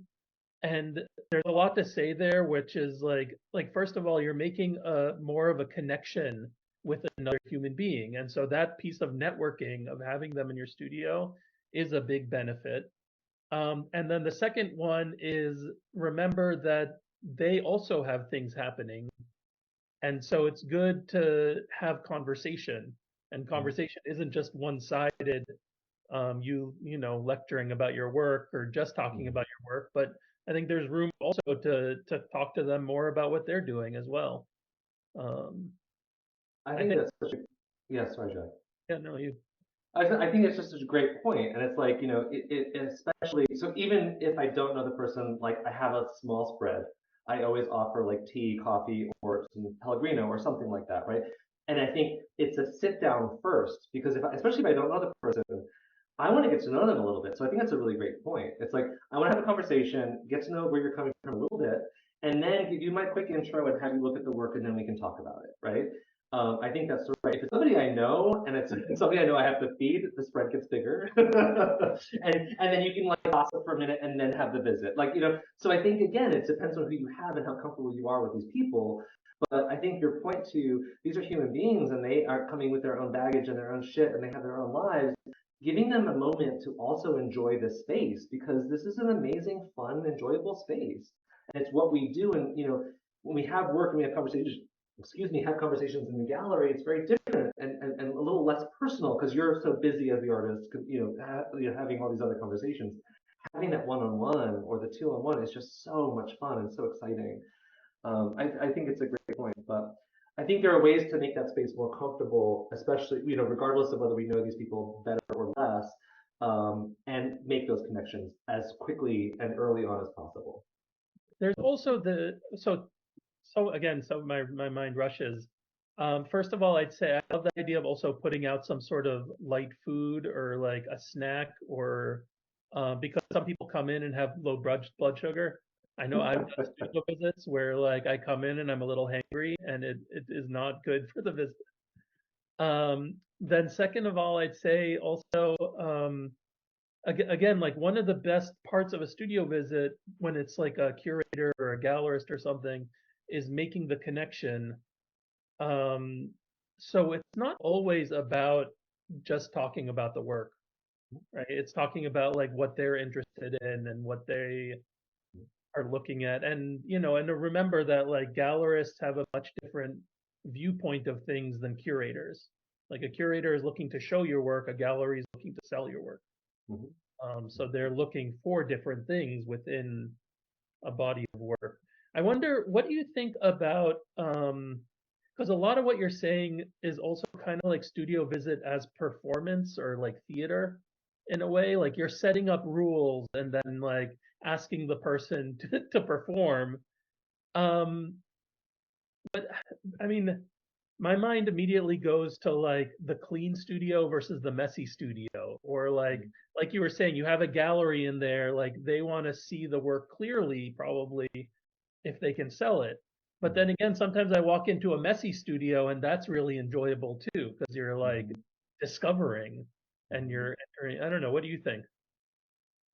And there's a lot to say there, which is like first of all, you're making a more of a connection with another human being. And so that piece of networking of having them in your studio is a big benefit. And then the second one is remember that they also have things happening. And so it's good to have conversation. And conversation isn't just one-sided, lecturing about your work or just talking about your work, but I think there's room also to talk to them more about what they're doing as well. Um, I I think think, that's such a yes, sorry, Jack. yeah, no, you, I think it's just such a great point, and it's like especially so even if I don't know the person, like I have a small spread, I always offer like tea, coffee, or some Pellegrino or something like that, right? And I think it's a sit down first because especially if I don't know the person, I want to get to know them a little bit. So I think that's a really great point. It's like I want to have a conversation, get to know where you're coming from a little bit, and then give you my quick intro and have you look at the work, and then we can talk about it, right? I think that's right. If it's somebody I know and it's somebody I know I have to feed, the spread gets bigger, and then you can like gossip for a minute and then have the visit. So I think again, it depends on who you have and how comfortable you are with these people. But I think your point to these are human beings and they are coming with their own baggage and their own shit and they have their own lives. Giving them a moment to also enjoy this space because this is an amazing, fun, enjoyable space. And it's what we do. And when we have work and we have conversations, have conversations in the gallery, it's very different and a little less personal because you're so busy as the artist, having all these other conversations. having that one-on-one or the two-on-one is just so much fun and so exciting. I think it's a great point, but I think there are ways to make that space more comfortable, especially, regardless of whether we know these people better or less, and make those connections as quickly and early on as possible. There's also so my mind rushes. First of all, I'd say I love the idea of also putting out some sort of light food or like a snack or because some people come in and have low blood sugar. I know I've done studio visits where like I come in and I'm a little hangry and it is not good for the visit. Then second of all, I'd say also again, like one of the best parts of a studio visit when it's like a curator or a gallerist or something is making the connection. um, so it's not always about just talking about the work, right? It's talking about like what they're interested in and what they are looking at. And, and to remember that like gallerists have a much different viewpoint of things than curators. Like a curator is looking to show your work, a gallery is looking to sell your work. Mhm. So they're looking for different things within a body of work. I wonder, what do you think about, because a lot of what you're saying is also kind of like studio visit as performance or like theater in a way, like you're setting up rules and then like asking the person to perform. Um, I mean, my mind immediately goes to like the clean studio versus the messy studio, or like you were saying, you have a gallery in there, like they want to see the work clearly, probably if they can sell it. But then again, sometimes I walk into a messy studio and that's really enjoyable too, because you're like Mhm. discovering and Mhm. you're entering. I don't know. What do you think?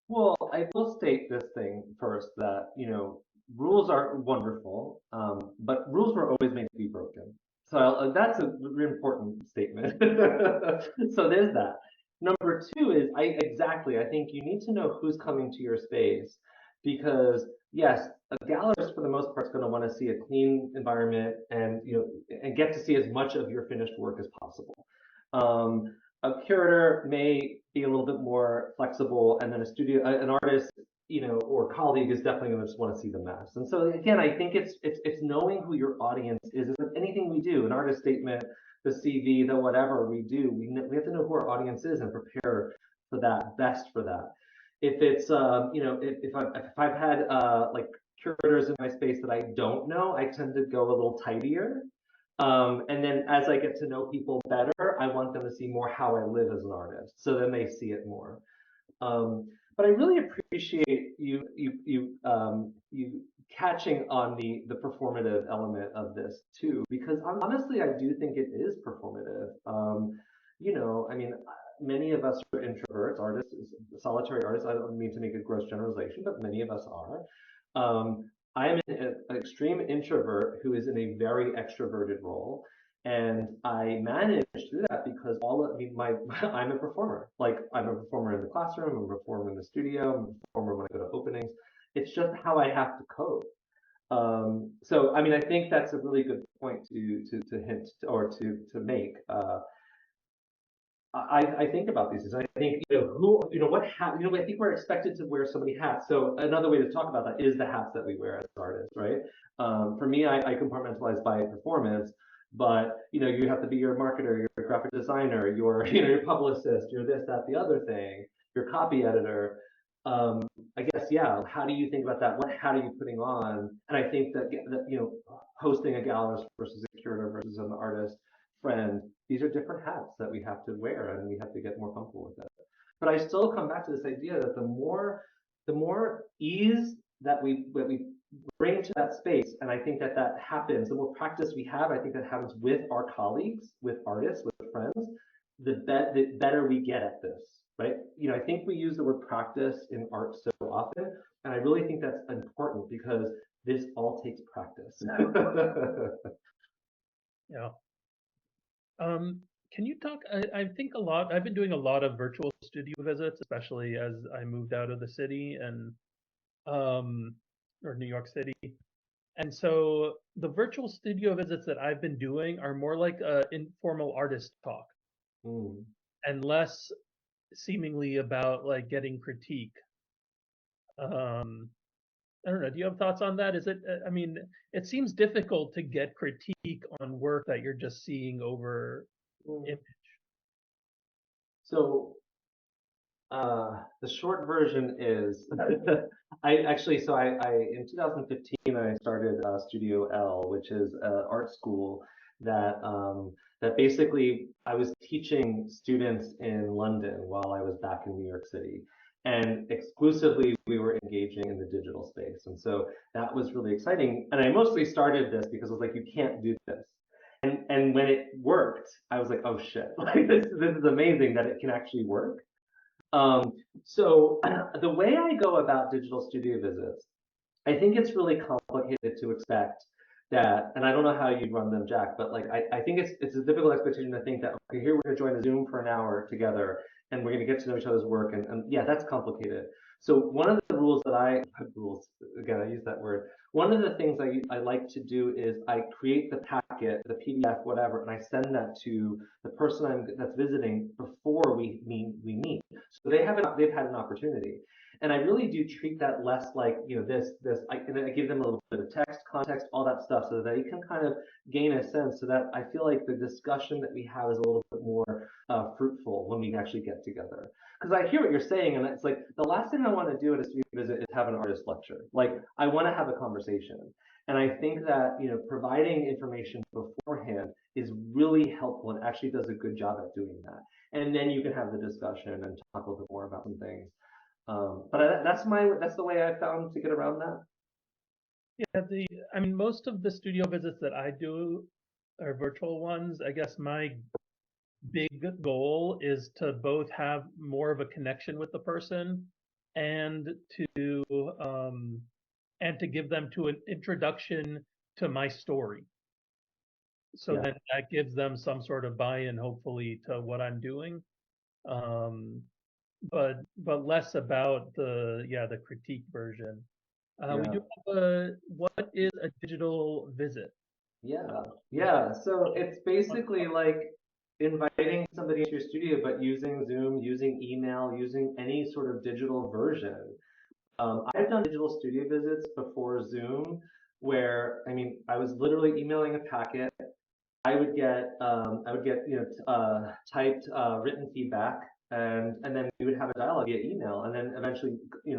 Well, I will state this thing first that, rules are wonderful, but rules were always made to be broken. So that's a really important statement. So there's that. Number two is I think you need to know who's coming to your space because yes, a gallerist for the most part is going to want to see a clean environment and and get to see as much of your finished work as possible. Um, a curator may be a little bit more flexible, and then an artist, or colleague is definitely going to just want to see the mess. And so again, I think it's knowing who your audience is. It's like anything we do, an artist statement, the CV, the whatever we do, we have to know who our audience is and prepare for that, best for that. If it's if I've had like curators in my space that I don't know, I tend to go a little tidier. And then as I get to know people better, I want them to see more how I live as an artist. So then they see it more. But I really appreciate you catching on the performative element of this too, because honestly, I do think it is performative. I mean, many of us are introverts, artists, solitary artists. I don't mean to make a gross generalization, but many of us are. I am an extreme introvert who is in a very extroverted role. And I managed through that because I mean, I'm a performer. Like I'm a performer in the classroom, I'm a performer in the studio, I'm a performer when I go to openings. It's just how I have to cope. So I mean, I think that's a really good point to hint or to make. I think about these things. I think, what hat, I think we're expected to wear so many hats. So another way to talk about that is the hats that we wear as artists, right? For me, I compartmentalize by performance, but you have to be your marketer, your graphic designer, your, your publicist, your this, that, the other thing, your copy editor. I guess, yeah. How do you think about that? What hat are you putting on? And I think that hosting a gallerist versus a curator versus an artist friend, these are different hats that we have to wear and we have to get more comfortable with it. But I still come back to this idea that the more ease that we bring to that space, and I think that happens, the more practice we have, I think that happens with our colleagues, with artists, with friends, the better we get at this, right? I think we use the word practice in art so often, and I really think that's important because this all takes practice. Yeah. Um, can you talk? I think a lot. I've been doing a lot of virtual studio visits, especially as I moved out of the city and um, or New York City. And so the virtual studio visits that I've been doing are more like a informal artist talk Mm, and less seemingly about like getting critique. Um, I don't know. Do you have thoughts on that? Is it? I mean, it seems difficult to get critique on work that you're just seeing over. Mm. So the short version is I actually I in 2015 I started Studio L, which is an art school that that basically I was teaching students in London while I was back in New York City. And exclusively we were engaging in the digital space. And so that was really exciting. And I mostly started this because I was like, you can't do this. And when it worked, I was like, oh shit, like this is amazing that it can actually work. Um, so the way I go about digital studio visits, I think it's really complicated to expect that, and I don't know how you run them, Jack, but like I think it's a difficult expectation to think that okay, here we're gonna join a Zoom for an hour together and we're gonna get to know each other's work and yeah, that's complicated. So one of the rules that rules again, I use that word. One of the things I like to do is I create the packet, the PDF, whatever, and I send that to the person that's visiting before we meet. So they've had an opportunity. And I really do treat that less like, you know, and I give them a little bit of text, context, all that stuff so that they can kind of gain a sense so that I feel like the discussion that we have is a little bit more fruitful when we actually get together. Because I hear what you're saying, and it's like the last thing I want to do at a studio visit is have an artist lecture. Like I want to have a conversation. And I think that, you know, providing information beforehand is really helpful and actually does a good job at doing that. And then you can have the discussion and talk a little bit more about some things. But that's the way I found to get around that. Yeah, I mean, most of the studio visits that I do are virtual ones. I guess my big goal is to both have more of a connection with the person and to um, and to give them to an introduction to my story. So Yeah, that that gives them some sort of buy-in, hopefully, to what I'm doing. Um, but less about the critique version. We yeah, do have a what is a digital visit? yeah, What yeah. So it's basically like inviting somebody into your studio, but using Zoom, using email, using any sort of digital version. I've done digital studio visits before Zoom, where I mean, I was literally emailing a packet. I would get typed written feedback, and then we would have a dialogue via email, and then eventually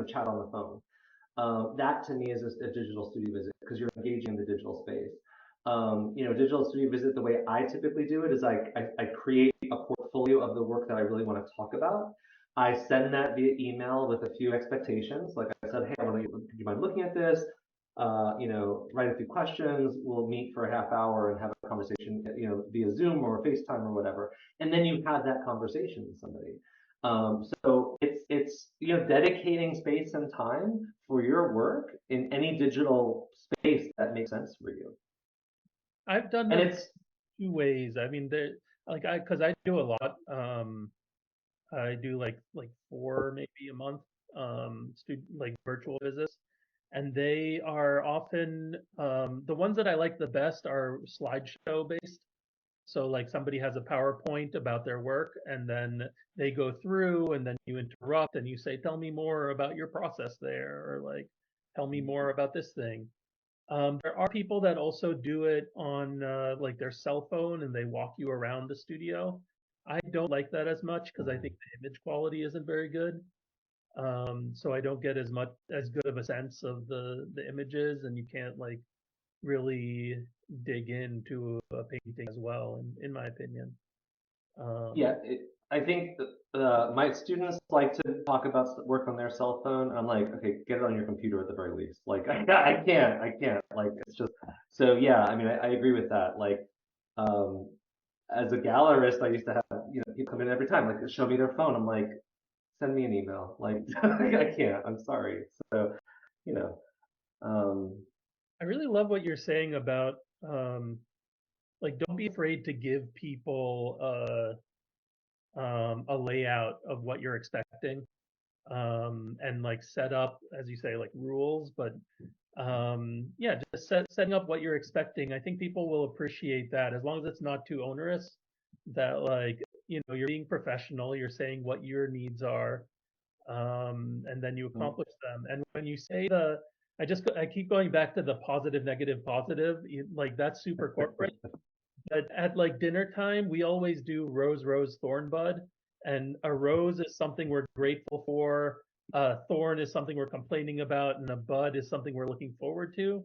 chat on the phone. That to me is a digital studio visit because you're engaging in the digital space. Digital studio visit, the way I typically do it is I create a portfolio of the work that I really want to talk about. I send that via email with a few expectations. Like I said, hey, do you mind looking at this? Write a few questions. We'll meet for a half hour and have a conversation, via Zoom or FaceTime or whatever. And then you have that conversation with somebody. So it's dedicating space and time for your work in any digital space that makes sense for you. I've done And them it's two ways. I mean, like because I do a lot. I do like four maybe a month like virtual visits, and they are often the ones that I like the best are slideshow based. So like somebody has a PowerPoint about their work, and then they go through, and then you interrupt and you say, "Tell me more about your process there," or like, "Tell me more about this thing." There are people that also do it on like their cell phone and they walk you around the studio. I don't like that as much because I think the image quality isn't very good. So I don't get as good of a sense of the images, and you can't like really dig into a painting as well, in my opinion. Um, Yeah, I think my students like to talk about work on their cell phone. I'm like, okay, get it on your computer at the very least. Like, I can't. Like, it's just so. Yeah, I mean, I agree with that. Like, um, as a gallerist, I used to have people come in every time, like, show me their phone. I'm like, send me an email. Like, I can't. I'm sorry. So, you know, um, I really love what you're saying about like don't be afraid to give people a layout of what you're expecting and like set up, as you say, like rules. But yeah, just setting up what you're expecting. I think people will appreciate that as long as it's not too onerous. That like you're being professional, you're saying what your needs are, and then you Mhm. accomplish them. And when you say I keep going back to the positive, negative, positive, like that's super corporate. But at like dinner time, we always do rose, rose, thorn, bud. And a rose is something we're grateful for. A thorn is something we're complaining about, and a bud is something we're looking forward to.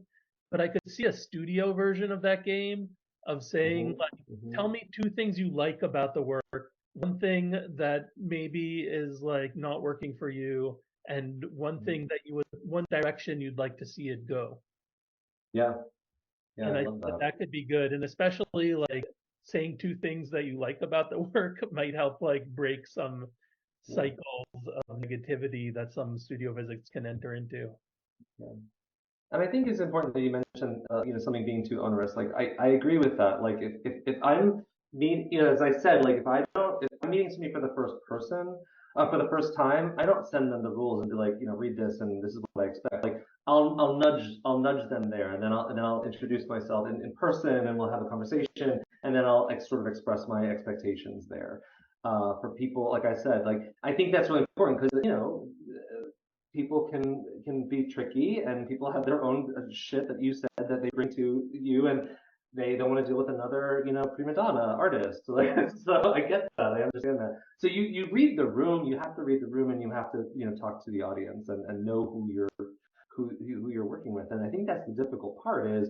But I could see a studio version of that game of saying, Mhm. like, tell Mhm. me two things you like about the work, one thing that maybe is like not working for you, and one direction you'd like to see it go. Yeah, yeah, I And I love think that that. that could be good, and especially like saying two things that you like about the work might help like break some Yeah, cycles of negativity that some studio visits can enter into. yeah. And I think it's important that you mentioned, something being too onerous. Like, I agree with that. Like, if I'm meeting, as I said, like, if I'm meeting somebody for the first time, I don't send them the rules and be like, read this and this is what I expect. Like, I'll nudge them there, and then I'll introduce myself in person, and we'll have a conversation, and then I'll sort of express my expectations there. For people, like I said, like, I think that's really important because, people can be tricky, and people have their own shit that you said that they bring to you, and they don't want to deal with another prima donna artist. Like, so I get that, I understand that. So you read the room, you have to read the room, and you have to talk to the audience, and know who you're working with. And I think that's the difficult part is,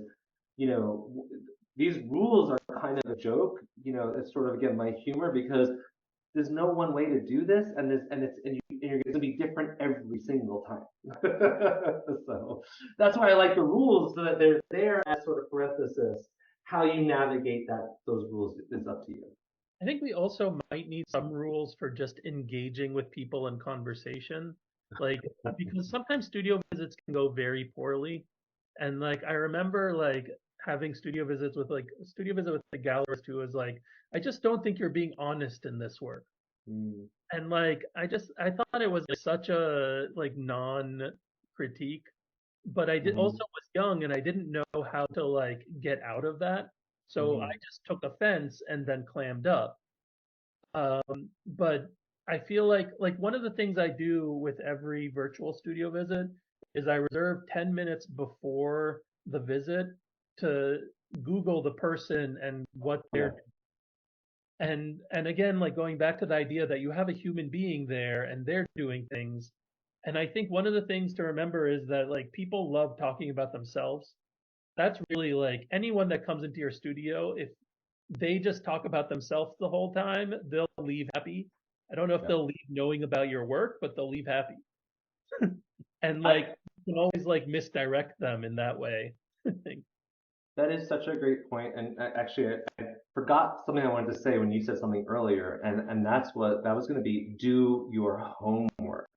you know these rules are kind of a joke. It's sort of, again, my humor, because there's no one way to do this, and you're going to be different every single time. So that's why I like the rules, so that they're there as sort of parenthesis. How you navigate those rules is up to you. I think we also might need some rules for just engaging with people in conversation. Like, because sometimes studio visits can go very poorly. And like, I remember like having studio visit with the gallerist who was like, I just don't think you're being honest in this work. Mm. And like, I thought it was like such a like non critique, but I did Mm-hmm. also was young and I didn't know how to like get out of that. So I Mm-hmm. just took offense and then clammed up. But I feel like one of the things I do with every virtual studio visit is I reserve 10 minutes before the visit to Google the person and what Yeah. they're and again, like going back to the idea that you have a human being there and they're doing things. And I think one of the things to remember is that like people love talking about themselves. That's really like anyone that comes into your studio, if they just talk about themselves the whole time, they'll leave happy. I don't know if Yeah. they'll leave knowing about your work, but they'll leave happy. And I like you can always like misdirect them in that way. I think. That is such a great point. And actually, I forgot something I wanted to say when you said something earlier, and that was going to be: do your homework.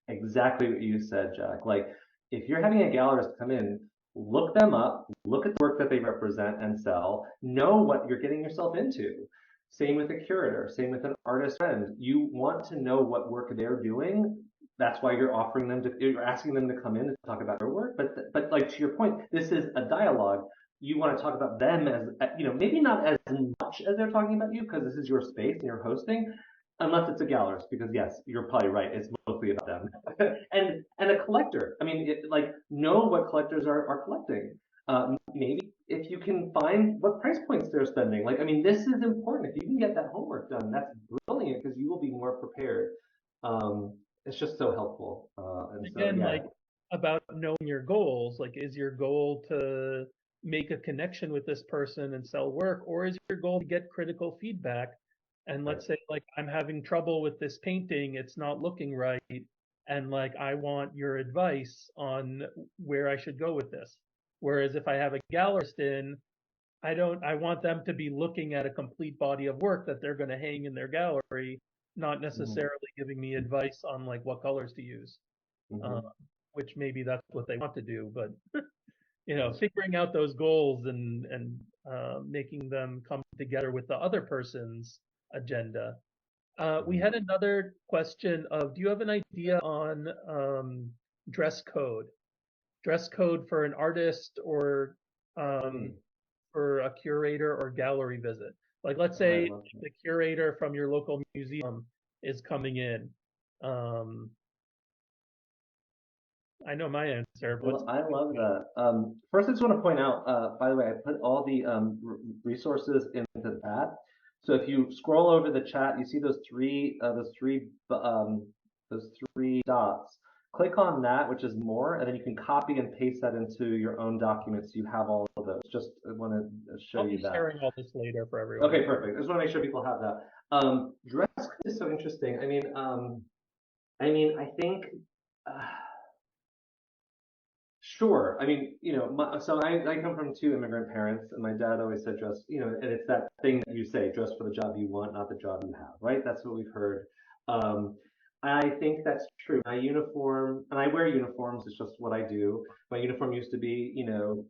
Exactly what you said, Jack. Like, if you're having a gallerist come in, look them up, look at the work that they represent and sell, know what you're getting yourself into. Same with a curator, same with an artist friend. You want to know what work they're doing. That's why you're asking them to come in and talk about their work. But like, to your point, this is a dialogue. You want to talk about them as, maybe not as much as they're talking about you, because this is your space and you're hosting, unless it's a gallerist, because yes, you're probably right. It's mostly about them. And a collector. I mean, like, know what collectors are collecting. Maybe if you can find what price points they're spending. Like, I mean, this is important. If you can get that homework done, that's brilliant, because you will be more prepared. It's just so helpful. And so, Again, yeah. like about knowing your goals, like is your goal to make a connection with this person and sell work, or is your goal to get critical feedback? And Right. let's say like I'm having trouble with this painting, it's not looking right, and like I want your advice on where I should go with this. Whereas if I have a gallerist in, I want them to be looking at a complete body of work that they're going to hang in their gallery, not Hmm. necessarily giving me advice on like what colors to use. uh, Hmm. which maybe that's what they want to do, but Yeah. figuring out those goals and making them come together with the other person's agenda. We Hmm. had another question of, do you have an idea on dress code? Dress code for an artist or um, Hmm. for a curator or gallery visit. Like, let's Oh, I say love that. the curator from your local museum is coming in. Um, I know my answer, but what's I love that. First, I just want to point out, by the way, I put all the resources into that. So if you scroll over the chat, you see those three dots. Click on that, which is more, and then you can copy and paste that into your own documents. So you have all of those. Just want to show I'll you be that. sharing all this later for everyone. Okay, perfect. I just want to make sure people have that. Dress code is so interesting. I think. Uh, Sure. I mean, so I come from two immigrant parents, and my dad always said dress, and it's that thing that you say, dress for the job you want, not the job you have, right? That's what we've heard. Um, I think that's true. My uniform, and I wear uniforms, it's just what I do. My uniform used to be,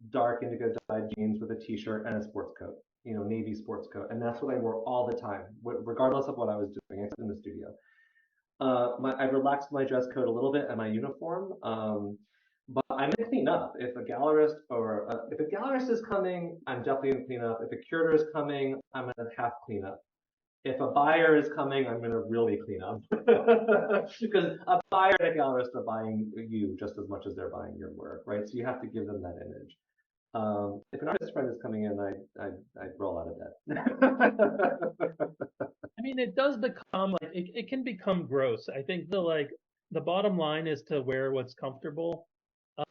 dark indigo dyed jeans with a t-shirt and a sports coat, navy sports coat. And that's what I wore all the time, regardless of what I was doing, except in the studio. I relaxed my dress code a little bit and my uniform. But I'm gonna clean up. If a gallerist is coming, I'm definitely gonna clean up. If a curator is coming, I'm gonna half clean up. If a buyer is coming, I'm gonna really clean up. Because a buyer and a gallerist are buying you just as much as they're buying your work, right? So you have to give them that image. If an artist friend is coming in, I'd roll out of bed. I mean, it does become like it can become gross. I think the bottom line is to wear what's comfortable,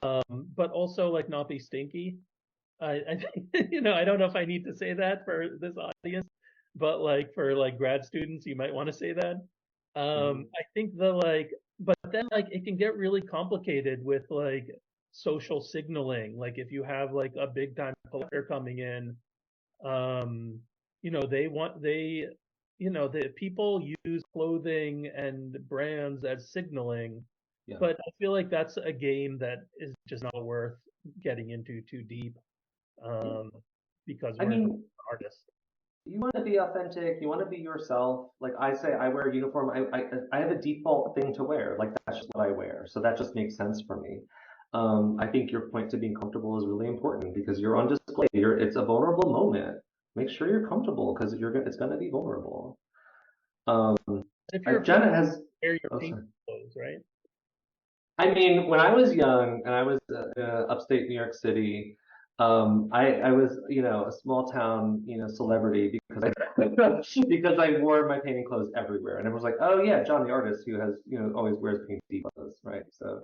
but also like not be stinky. I think I don't know if I need to say that for this audience, but like for like grad students, you might want to say that. Mhm. I think but then like it can get really complicated with like social signaling. Like if you have like a big time collector coming in, um, they want the people use clothing and brands as signaling, Yeah. but I feel like that's a game that is just not worth getting into too deep, Yeah. um, because I we're not mean, artists. you want to be authentic, you want to be yourself. Like I say, I wear a uniform. I have a default thing to wear. Like that's just what I wear. So that just makes sense for me. I think your point to being comfortable is really important because you're on display. It's a vulnerable moment. Make sure you're comfortable because it's gonna be vulnerable. Um, If you're afraid, Jenna has. wear your Oh, pink sorry. clothes, right? I mean, when I was young and I was upstate New York City, I was, a small town, celebrity because because I wore my painting clothes everywhere, and everyone was like, "Oh yeah, John the artist who has, always wears painty clothes, right?" So,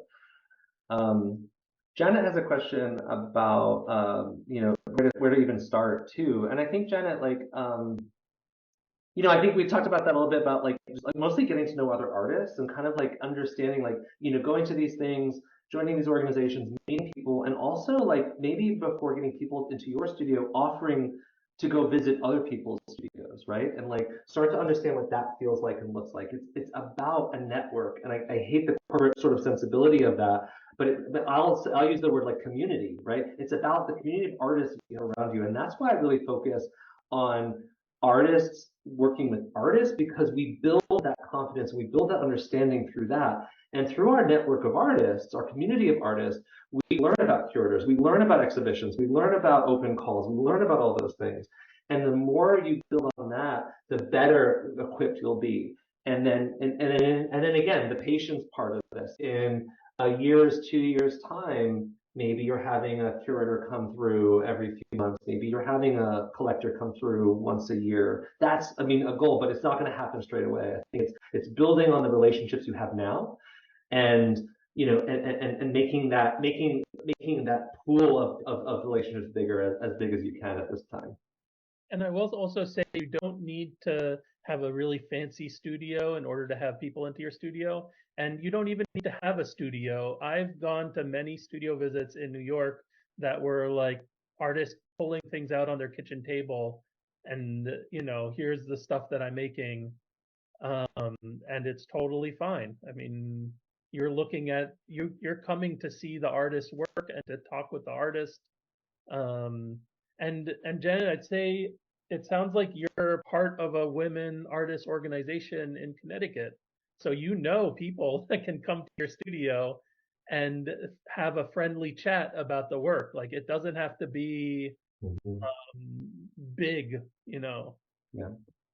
um, Janet has a question about, where to even start too, and I think Janet, like, I think we talked about that a little bit about like just like mostly getting to know other artists and kind of like understanding like, going to these things, joining these organizations, meeting people, and also like maybe before getting people into your studio, offering to go visit other people's studios, right? And like start to understand what that feels like and looks like. It's about a network, and I hate the corporate sort of sensibility of that, but I'll use the word like community, right? It's about the community of artists around you, and that's why I really focus on artists working with artists because we build that confidence, we build that understanding through that. And through our network of artists, our community of artists, we learn about curators, we learn about exhibitions, we learn about open calls, we learn about all those things. And the more you build on that, the better equipped you'll be. And then again, the patience part of this. In a year's, 2 years time, maybe you're having a curator come through every few months. Maybe you're having a collector come through once a year. That's, I mean, a goal, but it's not going to happen straight away. I think it's building on the relationships you have now, and and making that pool of relationships bigger as big as you can at this time. And I will also say you don't need to have a really fancy studio in order to have people into your studio. And you don't even need to have a studio. I've gone to many studio visits in New York that were like artists pulling things out on their kitchen table and, here's the stuff that I'm making. And it's totally fine. I mean, you're coming to see the artist's work and to talk with the artist. Um, and Janet, I'd say it sounds like you're part of a women artists organization in Connecticut. So you know people that can come to your studio and have a friendly chat about the work. Like it doesn't have to be Mhm. big, you know. Yeah.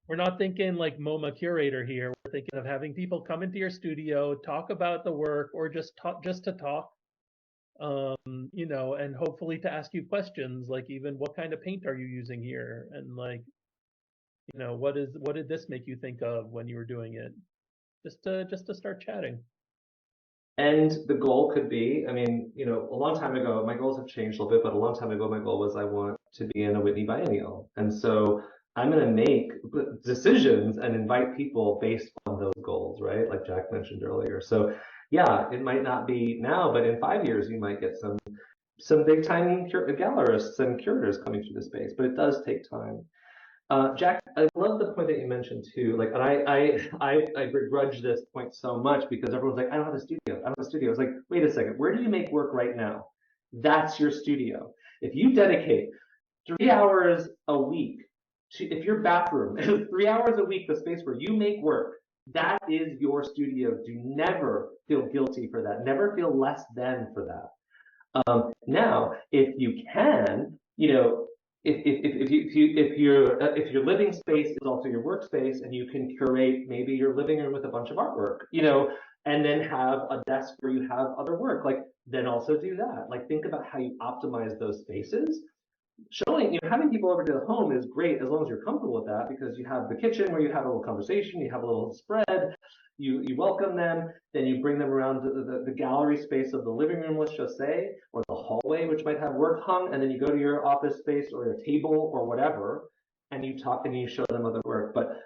We're not thinking like MoMA curator here. We're thinking of having people come into your studio, talk about the work, or just talk just to talk. you know, and hopefully to ask you questions like even what kind of paint are you using here, and like, you know, what did this make you think of when you were doing it? Just to start chatting. And the goal could be, I mean, a long time ago, my goals have changed a little bit, but a long time ago, my goal was I want to be in a Whitney Biennial. And so I'm going to make decisions and invite people based on those goals, right? Like Jack mentioned earlier. So yeah, it might not be now, but in 5 years, you might get some big time gallerists and curators coming through the space, but it does take time. Jack, I love the point that you mentioned too. Like, and I begrudge this point so much because everyone's like, I don't have a studio. I don't have a studio. It's like, wait a second, where do you make work right now? That's your studio. If you dedicate 3 hours a week to, if your bathroom is 3 hours a week, the space where you make work, that is your studio. Do never feel guilty for that. Never feel less than for that. Now, if you can, if your living space is also your workspace, and you can curate maybe your living room with a bunch of artwork, and then have a desk where you have other work, like then also do that. Like think about how you optimize those spaces. Having people over to the home is great as long as you're comfortable with that, because you have the kitchen where you have a little conversation, you have a little spread, you welcome them, then you bring them around to the gallery space of the living room, let's just say, or the hallway, which might have work hung, and then you go to your office space or a table or whatever, and you talk and you show them other work. But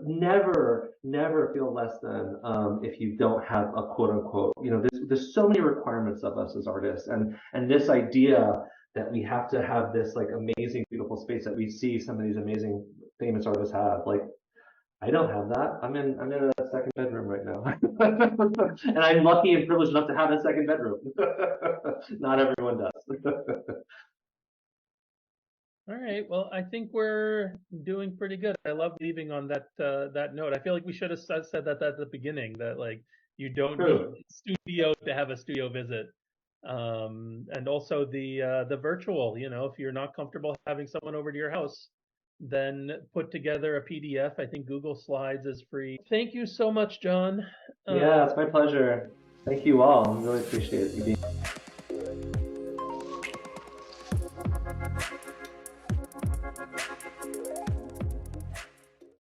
never feel less than if you don't have a quote unquote. There's so many requirements of us as artists, and this idea that we have to have this like amazing, beautiful space that we see some of these amazing famous artists have. Like, I don't have that. I'm in a second bedroom right now. And I'm lucky and privileged enough to have a second bedroom. Not everyone does. All right. Well, I think we're doing pretty good. I love leaving on that note. I feel like we should have said that at the beginning, that like you don't need True. a studio to have a studio visit. And also the virtual, you know, if you're not comfortable having someone over to your house, then put together a PDF. I think Google Slides is free. Thank you so much, John. Yeah, it's my pleasure. Thank you all. I really appreciate you being